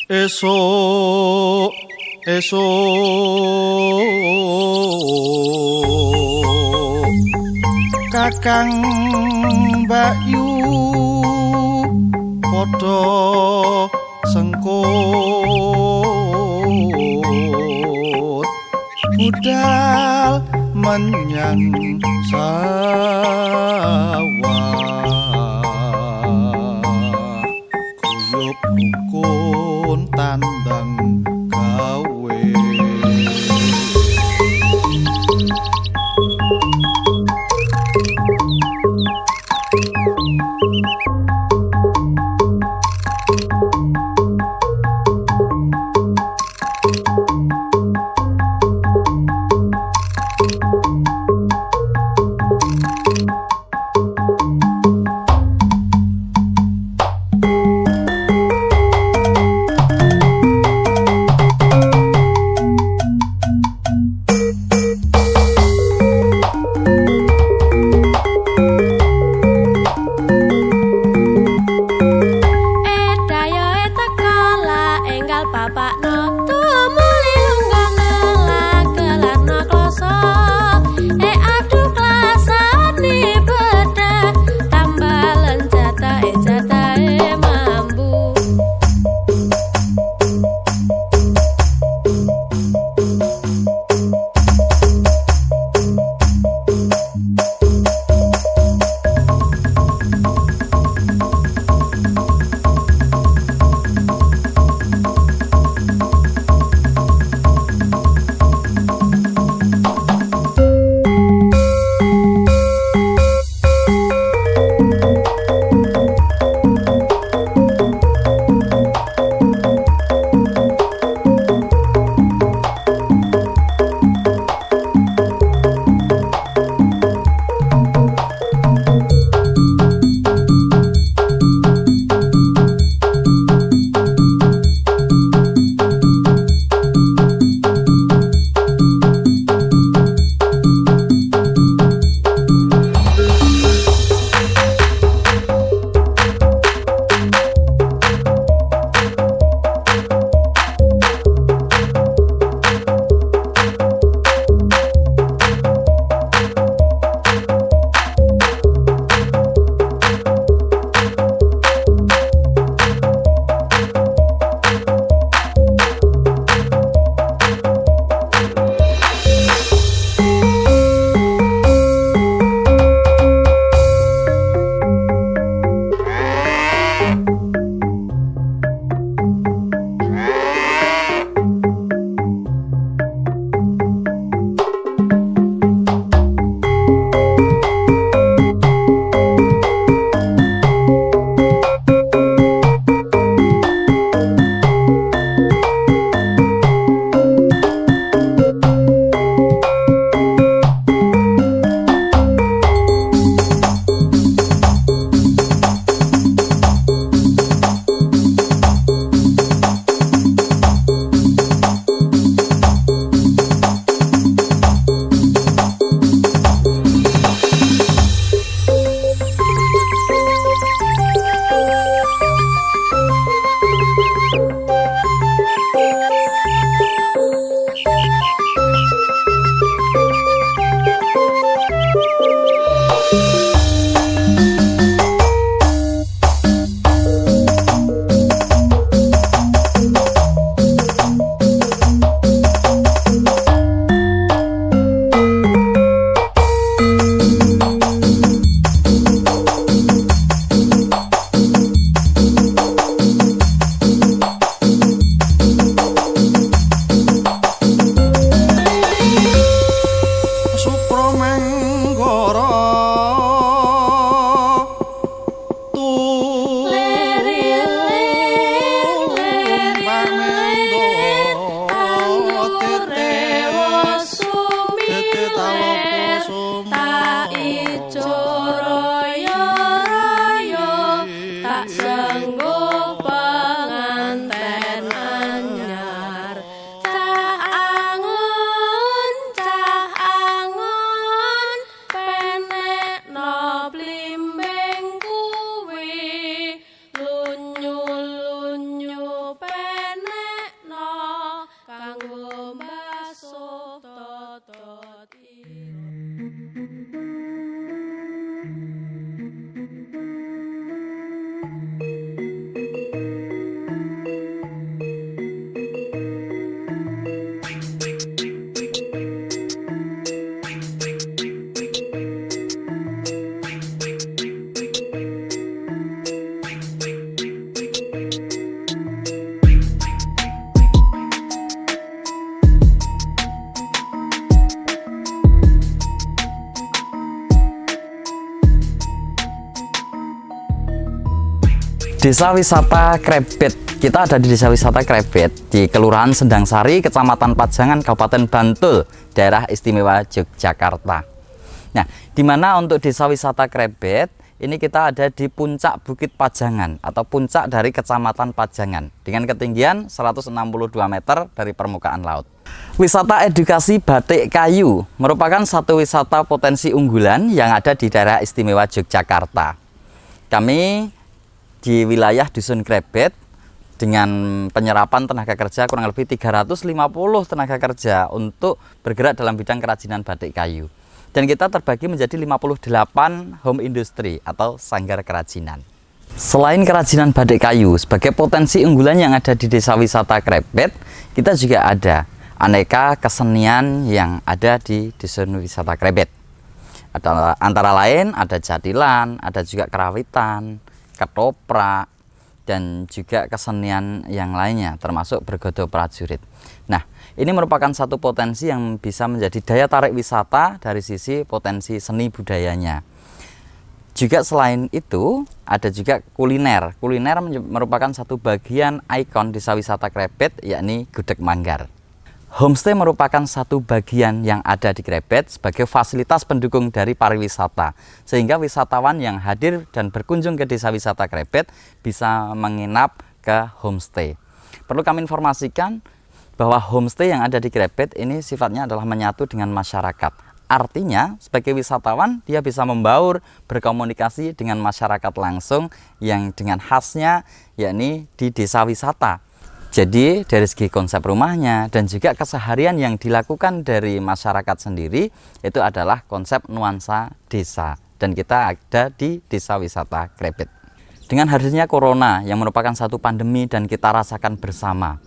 Esok Kakang Mbakyu padha sengkut budal menyang sawah kuyup rukun tandang gawe. Desa Wisata Krebet. Kita ada di Desa Wisata Krebet di Kelurahan Sendang Sari, Kecamatan Pajangan, Kabupaten Bantul, Daerah Istimewa Yogyakarta. Nah, di mana untuk Desa Wisata Krebet ini kita ada di puncak Bukit Pajangan atau puncak dari Kecamatan Pajangan dengan ketinggian 162 meter dari permukaan laut. Wisata edukasi batik kayu merupakan satu wisata potensi unggulan yang ada di daerah istimewa Yogyakarta. Kami di wilayah Dusun Krebet dengan penyerapan tenaga kerja kurang lebih 350 tenaga kerja untuk bergerak dalam bidang kerajinan batik kayu. Dan kita terbagi menjadi 58 home industry atau sanggar kerajinan. Selain kerajinan batik kayu sebagai potensi unggulan yang ada di Desa Wisata Krebet, kita juga ada aneka kesenian yang ada di Dusun Wisata Krebet. Ada antara lain ada jatilan, ada juga kerawitan, ketoprak, dan juga kesenian yang lainnya termasuk bergodo prajurit. Nah, ini merupakan satu potensi yang bisa menjadi daya tarik wisata dari sisi potensi seni budayanya. Juga selain itu ada juga kuliner. Kuliner merupakan satu bagian ikon Desa Wisata Krebet, yakni Gudeg Manggar. Homestay merupakan satu bagian yang ada di Krebet sebagai fasilitas pendukung dari pariwisata, sehingga wisatawan yang hadir dan berkunjung ke Desa Wisata Krebet bisa menginap ke homestay. Perlu kami informasikan bahwa homestay yang ada di Krebet ini sifatnya adalah menyatu dengan masyarakat. Artinya sebagai wisatawan dia bisa membaur, berkomunikasi dengan masyarakat langsung yang dengan khasnya yakni di desa wisata. Jadi dari segi konsep rumahnya dan juga keseharian yang dilakukan dari masyarakat sendiri itu adalah konsep nuansa desa, dan kita ada di Desa Wisata Krebet. Dengan hadirnya corona yang merupakan satu pandemi dan kita rasakan bersama,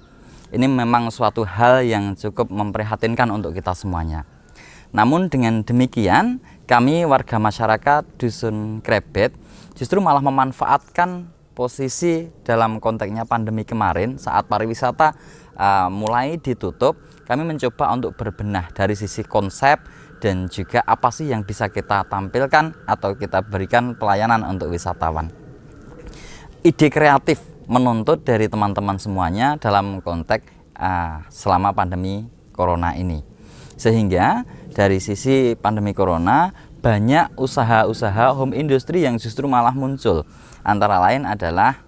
ini memang suatu hal yang cukup memprihatinkan untuk kita semuanya. Namun dengan demikian kami warga masyarakat Dusun Krebet justru malah memanfaatkan posisi dalam konteksnya pandemi kemarin saat pariwisata mulai ditutup, kami mencoba untuk berbenah dari sisi konsep dan juga apa sih yang bisa kita tampilkan atau kita berikan pelayanan untuk wisatawan. Ide kreatif menuntut dari teman-teman semuanya dalam konteks selama pandemi corona ini. Sehingga dari sisi pandemi corona banyak usaha-usaha home industry yang justru malah muncul. Antara lain adalah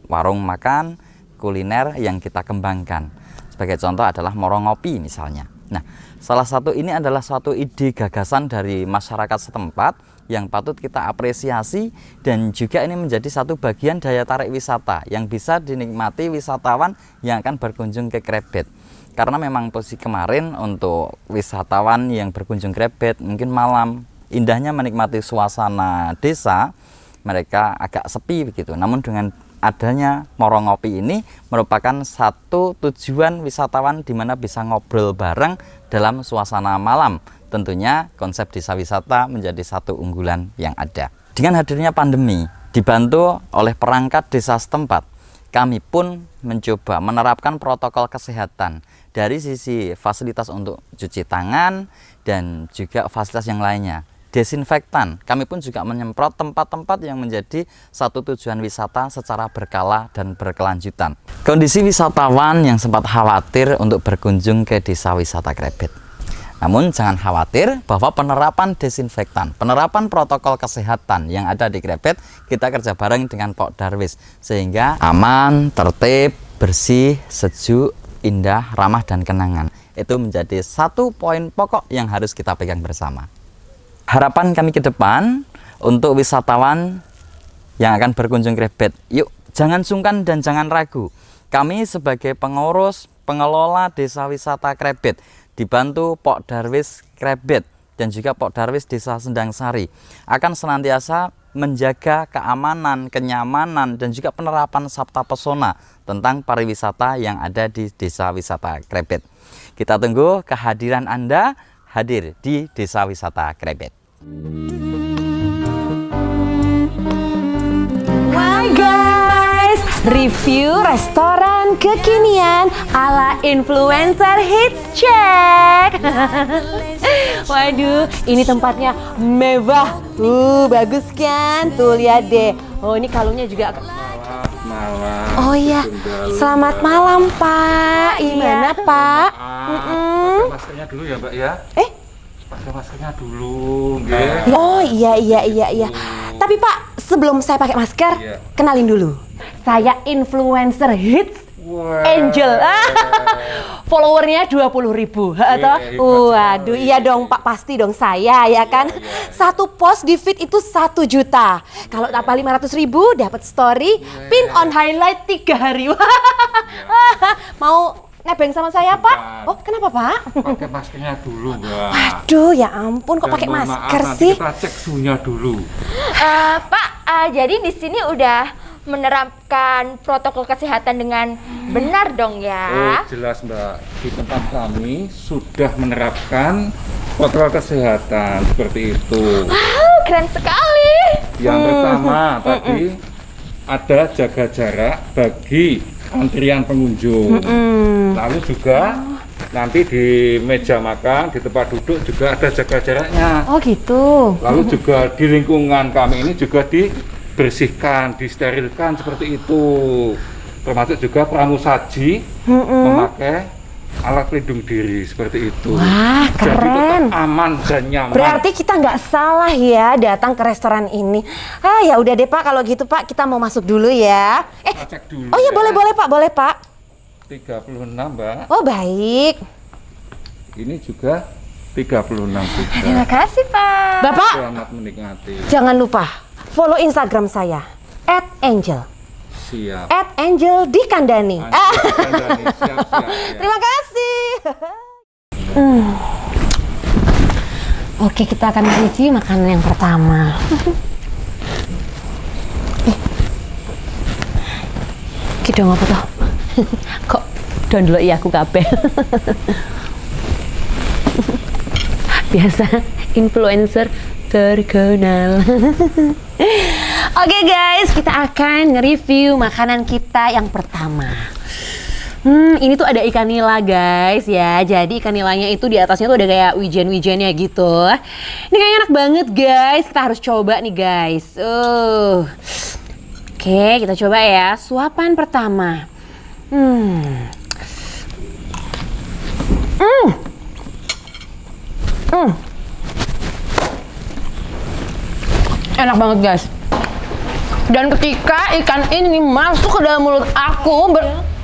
warung makan, kuliner yang kita kembangkan. Sebagai contoh adalah Morongopi misalnya. Nah, salah satu ini adalah suatu ide gagasan dari masyarakat setempat yang patut kita apresiasi, dan juga ini menjadi satu bagian daya tarik wisata yang bisa dinikmati wisatawan yang akan berkunjung ke Krebet. Karena memang posisi kemarin untuk wisatawan yang berkunjung Krebet mungkin malam indahnya menikmati suasana desa, mereka agak sepi begitu. Namun dengan adanya Moro Ngopi ini merupakan satu tujuan wisatawan di mana bisa ngobrol bareng dalam suasana malam. Tentunya konsep desa wisata menjadi satu unggulan yang ada. Dengan hadirnya pandemi, dibantu oleh perangkat desa setempat, kami pun mencoba menerapkan protokol kesehatan dari sisi fasilitas untuk cuci tangan dan juga fasilitas yang lainnya. Desinfektan, kami pun juga menyemprot tempat-tempat yang menjadi satu tujuan wisata secara berkala dan berkelanjutan. Kondisi wisatawan yang sempat khawatir untuk berkunjung ke desa wisata Krebet. Namun jangan khawatir bahwa penerapan desinfektan, penerapan protokol kesehatan yang ada di Krebet, kita kerja bareng dengan Pok Darwis sehingga aman, tertib, bersih, sejuk, indah, ramah dan kenangan. Itu menjadi satu poin pokok yang harus kita pegang bersama. Harapan kami ke depan untuk wisatawan yang akan berkunjung Krebet, yuk jangan sungkan dan jangan ragu. Kami sebagai pengurus, pengelola desa wisata Krebet dibantu Pok Darwis Krebet dan juga Pok Darwis Desa Sendang Sari akan senantiasa menjaga keamanan, kenyamanan dan juga penerapan sabta pesona tentang pariwisata yang ada di desa wisata Krebet. Kita tunggu kehadiran Anda hadir di desa wisata Krebet. Wah guys, review restoran kekinian ala influencer hits check. Waduh, ini tempatnya mewah. Tuh, bagus kan? Tuh, lihat deh. Oh, ini kalungnya juga. Malam. Oh iya, selamat malam Pak. Gimana Pak? Pakai maskernya dulu ya Mbak ya. Pakai maskernya dulu. Oh iya. Tapi Pak, sebelum saya pakai masker, kenalin dulu. Saya influencer hits Angel. Followernya 20.000. Waduh, iya dong Pak, pasti dong saya ya kan. Satu post di feed itu 1 juta. Kalau tambah 500.000 dapat story pin on highlight 3 hari. Mau nebeng sama saya Pak? Oh kenapa Pak? Pakai maskernya dulu Mbak. Aduh ya ampun kok pakai masker sih? Kita cek suhunya dulu. Pak, jadi di sini udah menerapkan protokol kesehatan dengan benar dong ya? Oh jelas Mbak, di tempat kami sudah menerapkan protokol kesehatan seperti itu. Wow, keren sekali. Yang pertama tadi ada jaga jarak bagi antrian pengunjung. Lalu juga nanti di meja makan, di tempat duduk juga ada jaga jaraknya. Oh gitu. Lalu juga di lingkungan kami ini juga dibersihkan, disterilkan seperti itu. Termasuk juga pramusaji memakai alat pelindung diri seperti itu. Wah keren. Jadi tetap aman dan nyaman. Berarti kita nggak salah ya datang ke restoran ini. Ya udah deh Pak, kalau gitu Pak kita mau masuk dulu ya. Cek dulu. Oh iya ya. boleh Pak, boleh Pak. 36 Mbak. Oh baik. Ini juga 36 juga. Terima kasih Pak. Bapak, Selamat menikmati. jangan lupa follow Instagram saya @angel. Siap. @angel di Kandani. Siap. Terima kasih. Oke, kita akan review makanan yang pertama. Kita apa toh? Kok download ya aku kabel. Biasa influencer terkenal. Oke guys, kita akan nge-review makanan kita yang pertama. Ini tuh ada ikan nila guys ya. Jadi ikan nilanya itu di atasnya tuh ada kayak wijen-wijennya gitu. Ini kayaknya enak banget guys. Kita harus coba nih guys. Oke, kita coba ya. Suapan pertama. Enak banget guys. Dan ketika ikan ini masuk ke dalam mulut aku,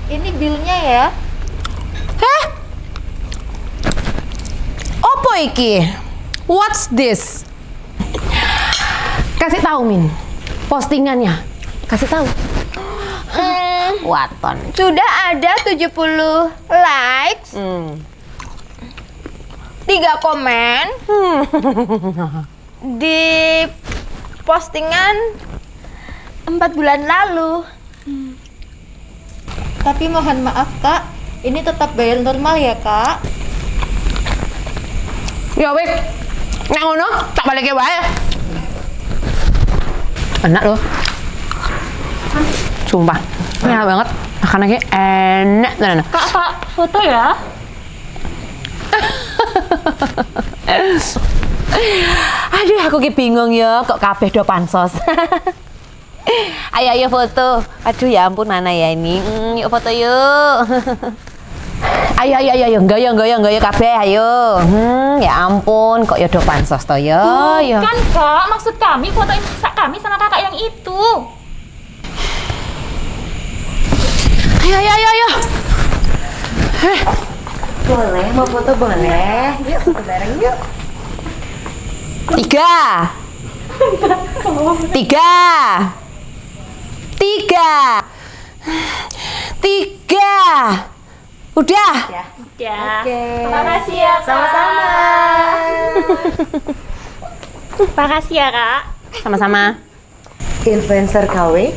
Ini bilnya ya? Hah? Opo iki? What's this? Kasih tahu Min. Postingannya. Kasih tahu. Waton. Sudah ada 70 likes. 3 komen. di postingan 4 bulan lalu. Tapi mohon maaf kak, ini tetap bayar normal ya kak? Ya wik, nek ngono tak balikke wae. Enak loh. Sumpah, enak banget. Makanannya enak tenan. Kak, foto ya? Aduh, aku ki bingung ya, kok kabeh do pansos. Ayo foto. Aduh ya ampun, mana ya ini? Yuk foto yuk. Ayo, goyang kabeh, ayo. Ya ampun, kok ya do pansos to ya. Bukan kak, maksud kami fotoin kami sama kakak yang itu. Ayo. Boleh, mau foto boleh. Yuk, foto bareng yuk. 3. Udah. Ya. Oke. Terima kasih ya kak. Sama-sama. Makasih ya kak. Sama-sama. Influencer KW.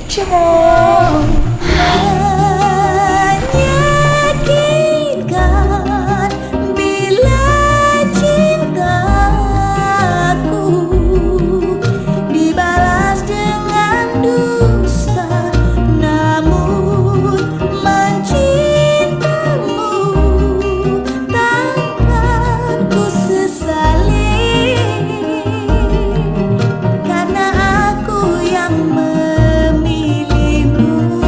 Karena aku yang memilihmu.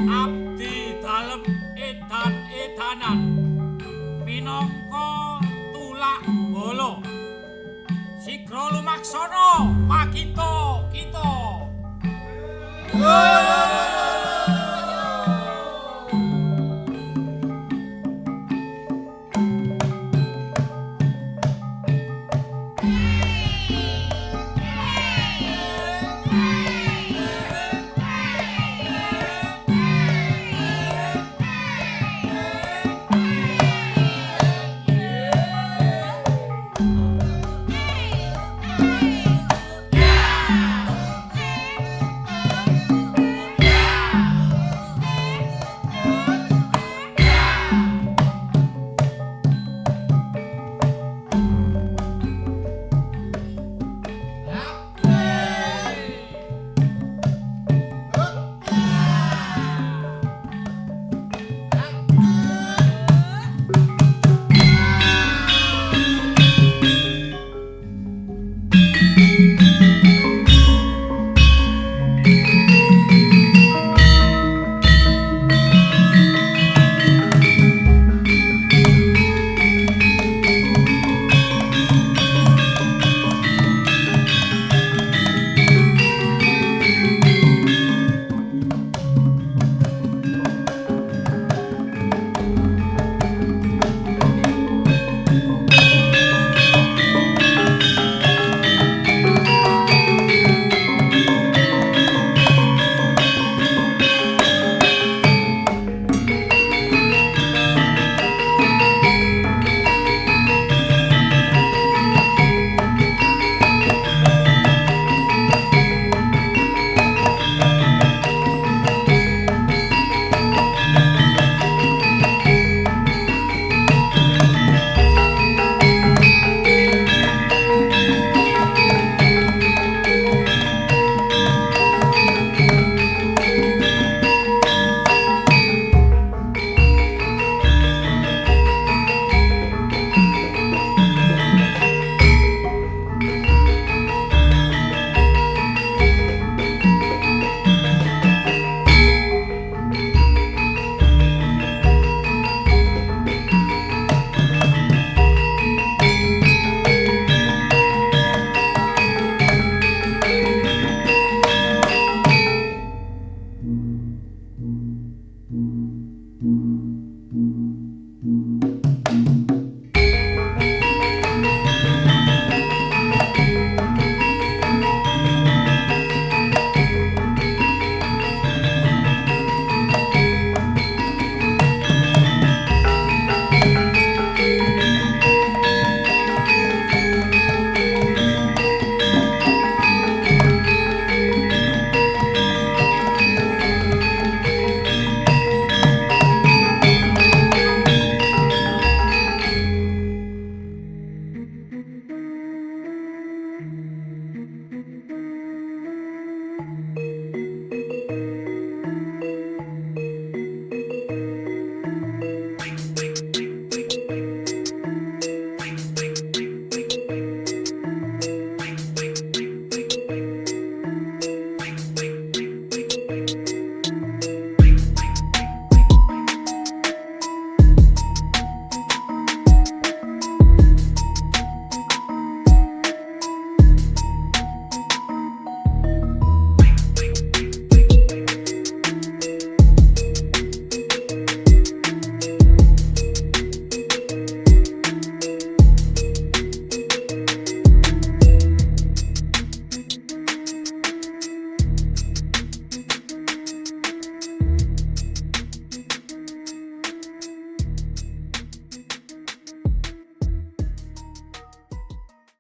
Abdi dalem edan-edanan minangka tulak bolo sigra lumaksana makita kita.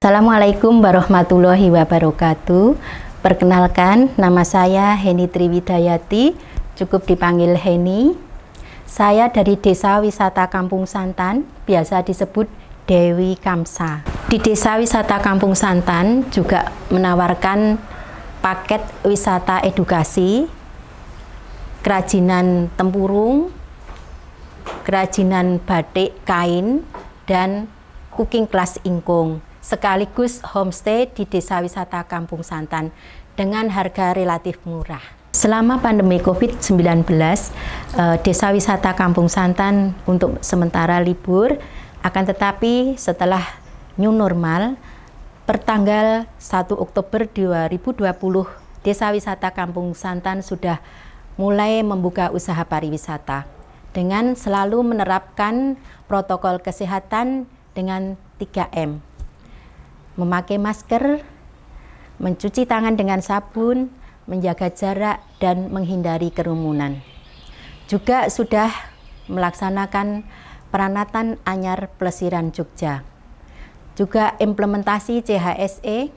Assalamualaikum warahmatullahi wabarakatuh. Perkenalkan, nama saya Heni Triwidayati, cukup dipanggil Heni. Saya dari Desa Wisata Kampung Santan, biasa disebut Dewi Kamsa. Di Desa Wisata Kampung Santan juga menawarkan paket wisata edukasi, kerajinan tempurung, kerajinan batik kain, dan cooking class ingkung, sekaligus homestay di Desa Wisata Kampung Santan. dengan harga relatif murah. Selama pandemi COVID-19, Desa Wisata Kampung Santan untuk sementara libur, akan tetapi setelah new normal, pertanggal 1 Oktober 2020, Desa Wisata Kampung Santan sudah mulai membuka usaha pariwisata dengan selalu menerapkan protokol kesehatan dengan 3M. Memakai masker, mencuci tangan dengan sabun, menjaga jarak, dan menghindari kerumunan. Juga sudah melaksanakan peranatan anyar Plesiran Jogja. Juga implementasi CHSE,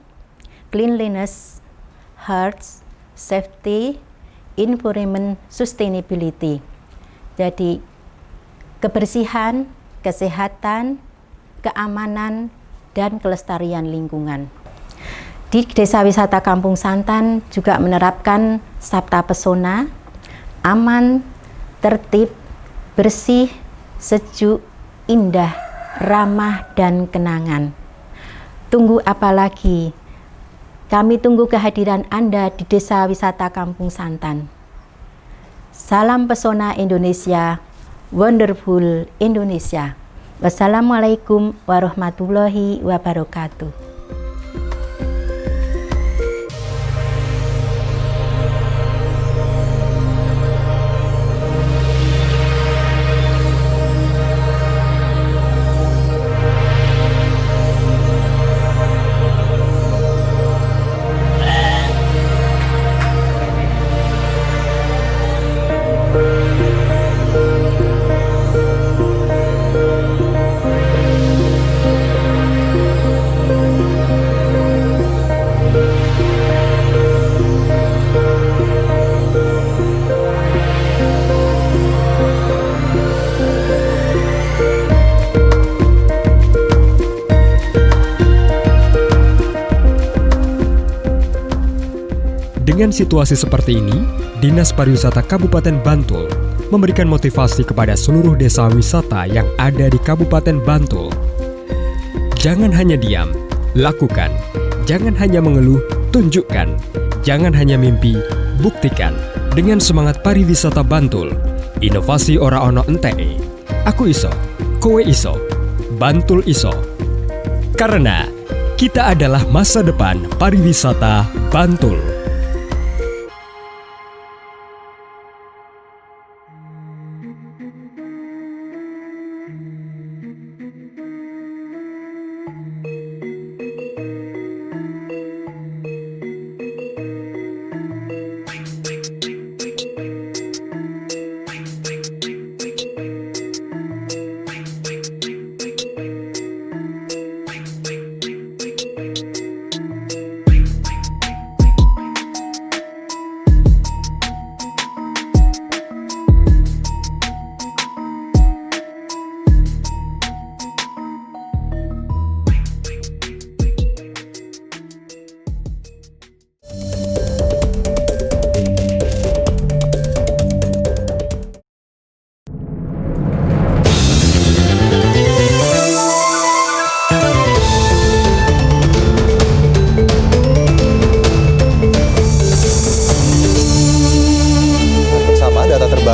Cleanliness, Health, Safety, Environment, Sustainability. Jadi kebersihan, kesehatan, keamanan, dan kelestarian lingkungan. Di Desa Wisata Kampung Santan juga menerapkan Sabta Pesona, aman, tertib, bersih, sejuk, indah, ramah, dan kenangan. Tunggu apa lagi? Kami tunggu kehadiran Anda di Desa Wisata Kampung Santan. Salam pesona Indonesia, wonderful Indonesia. Wassalamualaikum warahmatullahi wabarakatuh. Dengan situasi seperti ini, Dinas Pariwisata Kabupaten Bantul memberikan motivasi kepada seluruh desa wisata yang ada di Kabupaten Bantul. Jangan hanya diam, lakukan. Jangan hanya mengeluh, tunjukkan. Jangan hanya mimpi, buktikan. Dengan semangat pariwisata Bantul, inovasi ora ono enteke. Aku iso, kowe iso, Bantul iso. Karena kita adalah masa depan pariwisata Bantul.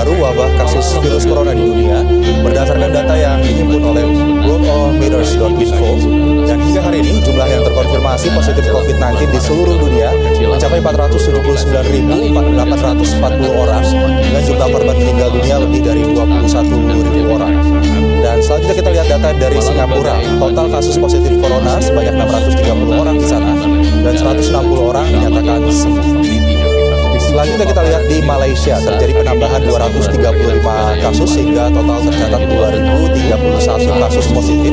Wabah kasus virus corona di dunia berdasarkan data yang dihimpun oleh worldometers.info, dan hingga hari ini jumlah yang terkonfirmasi positif COVID-19 di seluruh dunia mencapai 479.840 orang dengan jumlah korban meninggal dunia lebih dari 21.000 orang. Dan selanjutnya kita lihat data dari Singapura. Total kasus positif corona sebanyak 630 orang di sana dan 160 orang dinyatakan sembuh. Selanjutnya kita lihat di Malaysia, terjadi penambahan 235 kasus sehingga total tercatat 2.031 kasus positif.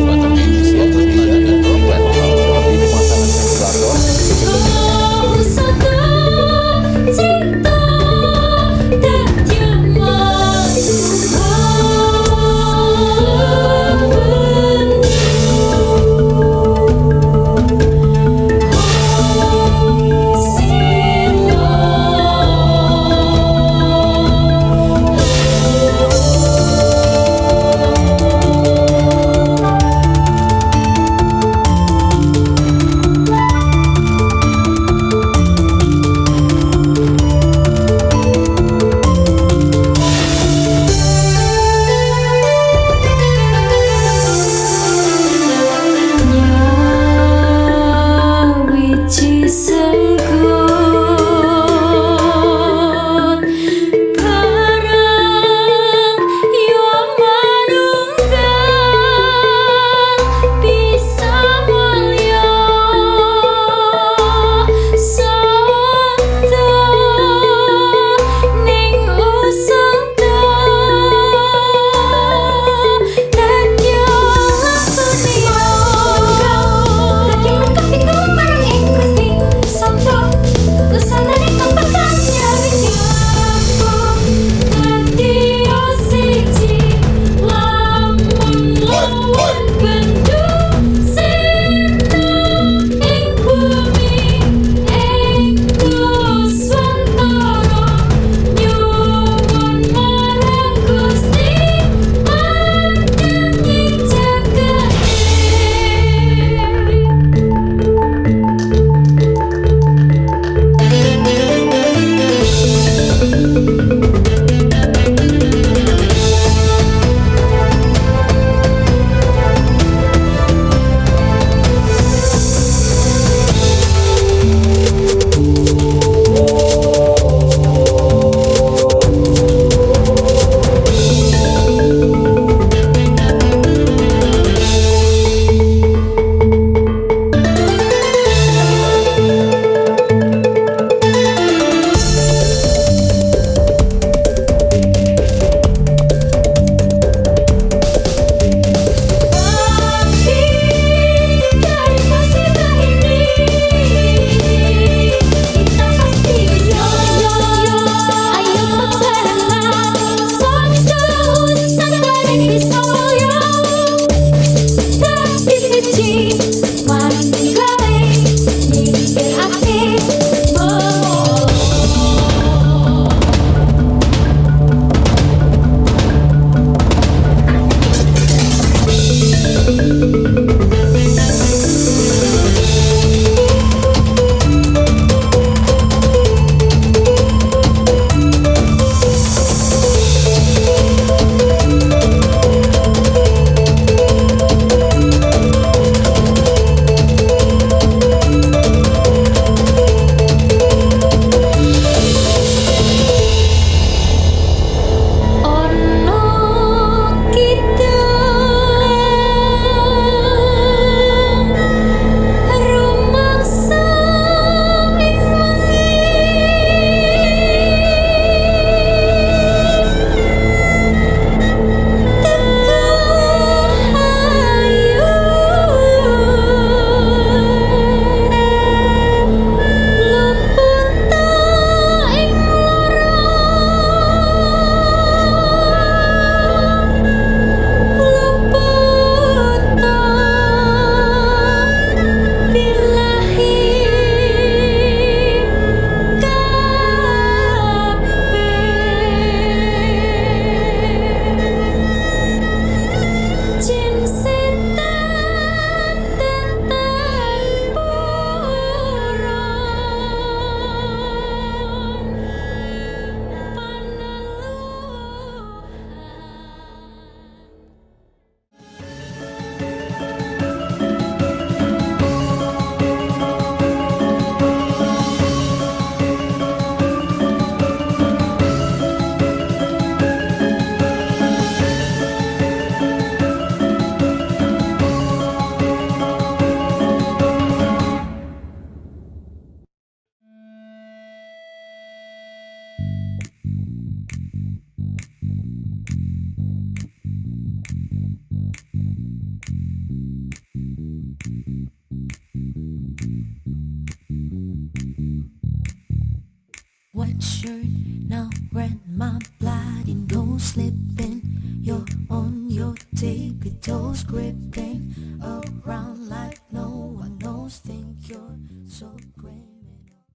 White shirt now red, my bloody nose slipping. You're on your tippy toes, gripping around like no one knows. Think you're so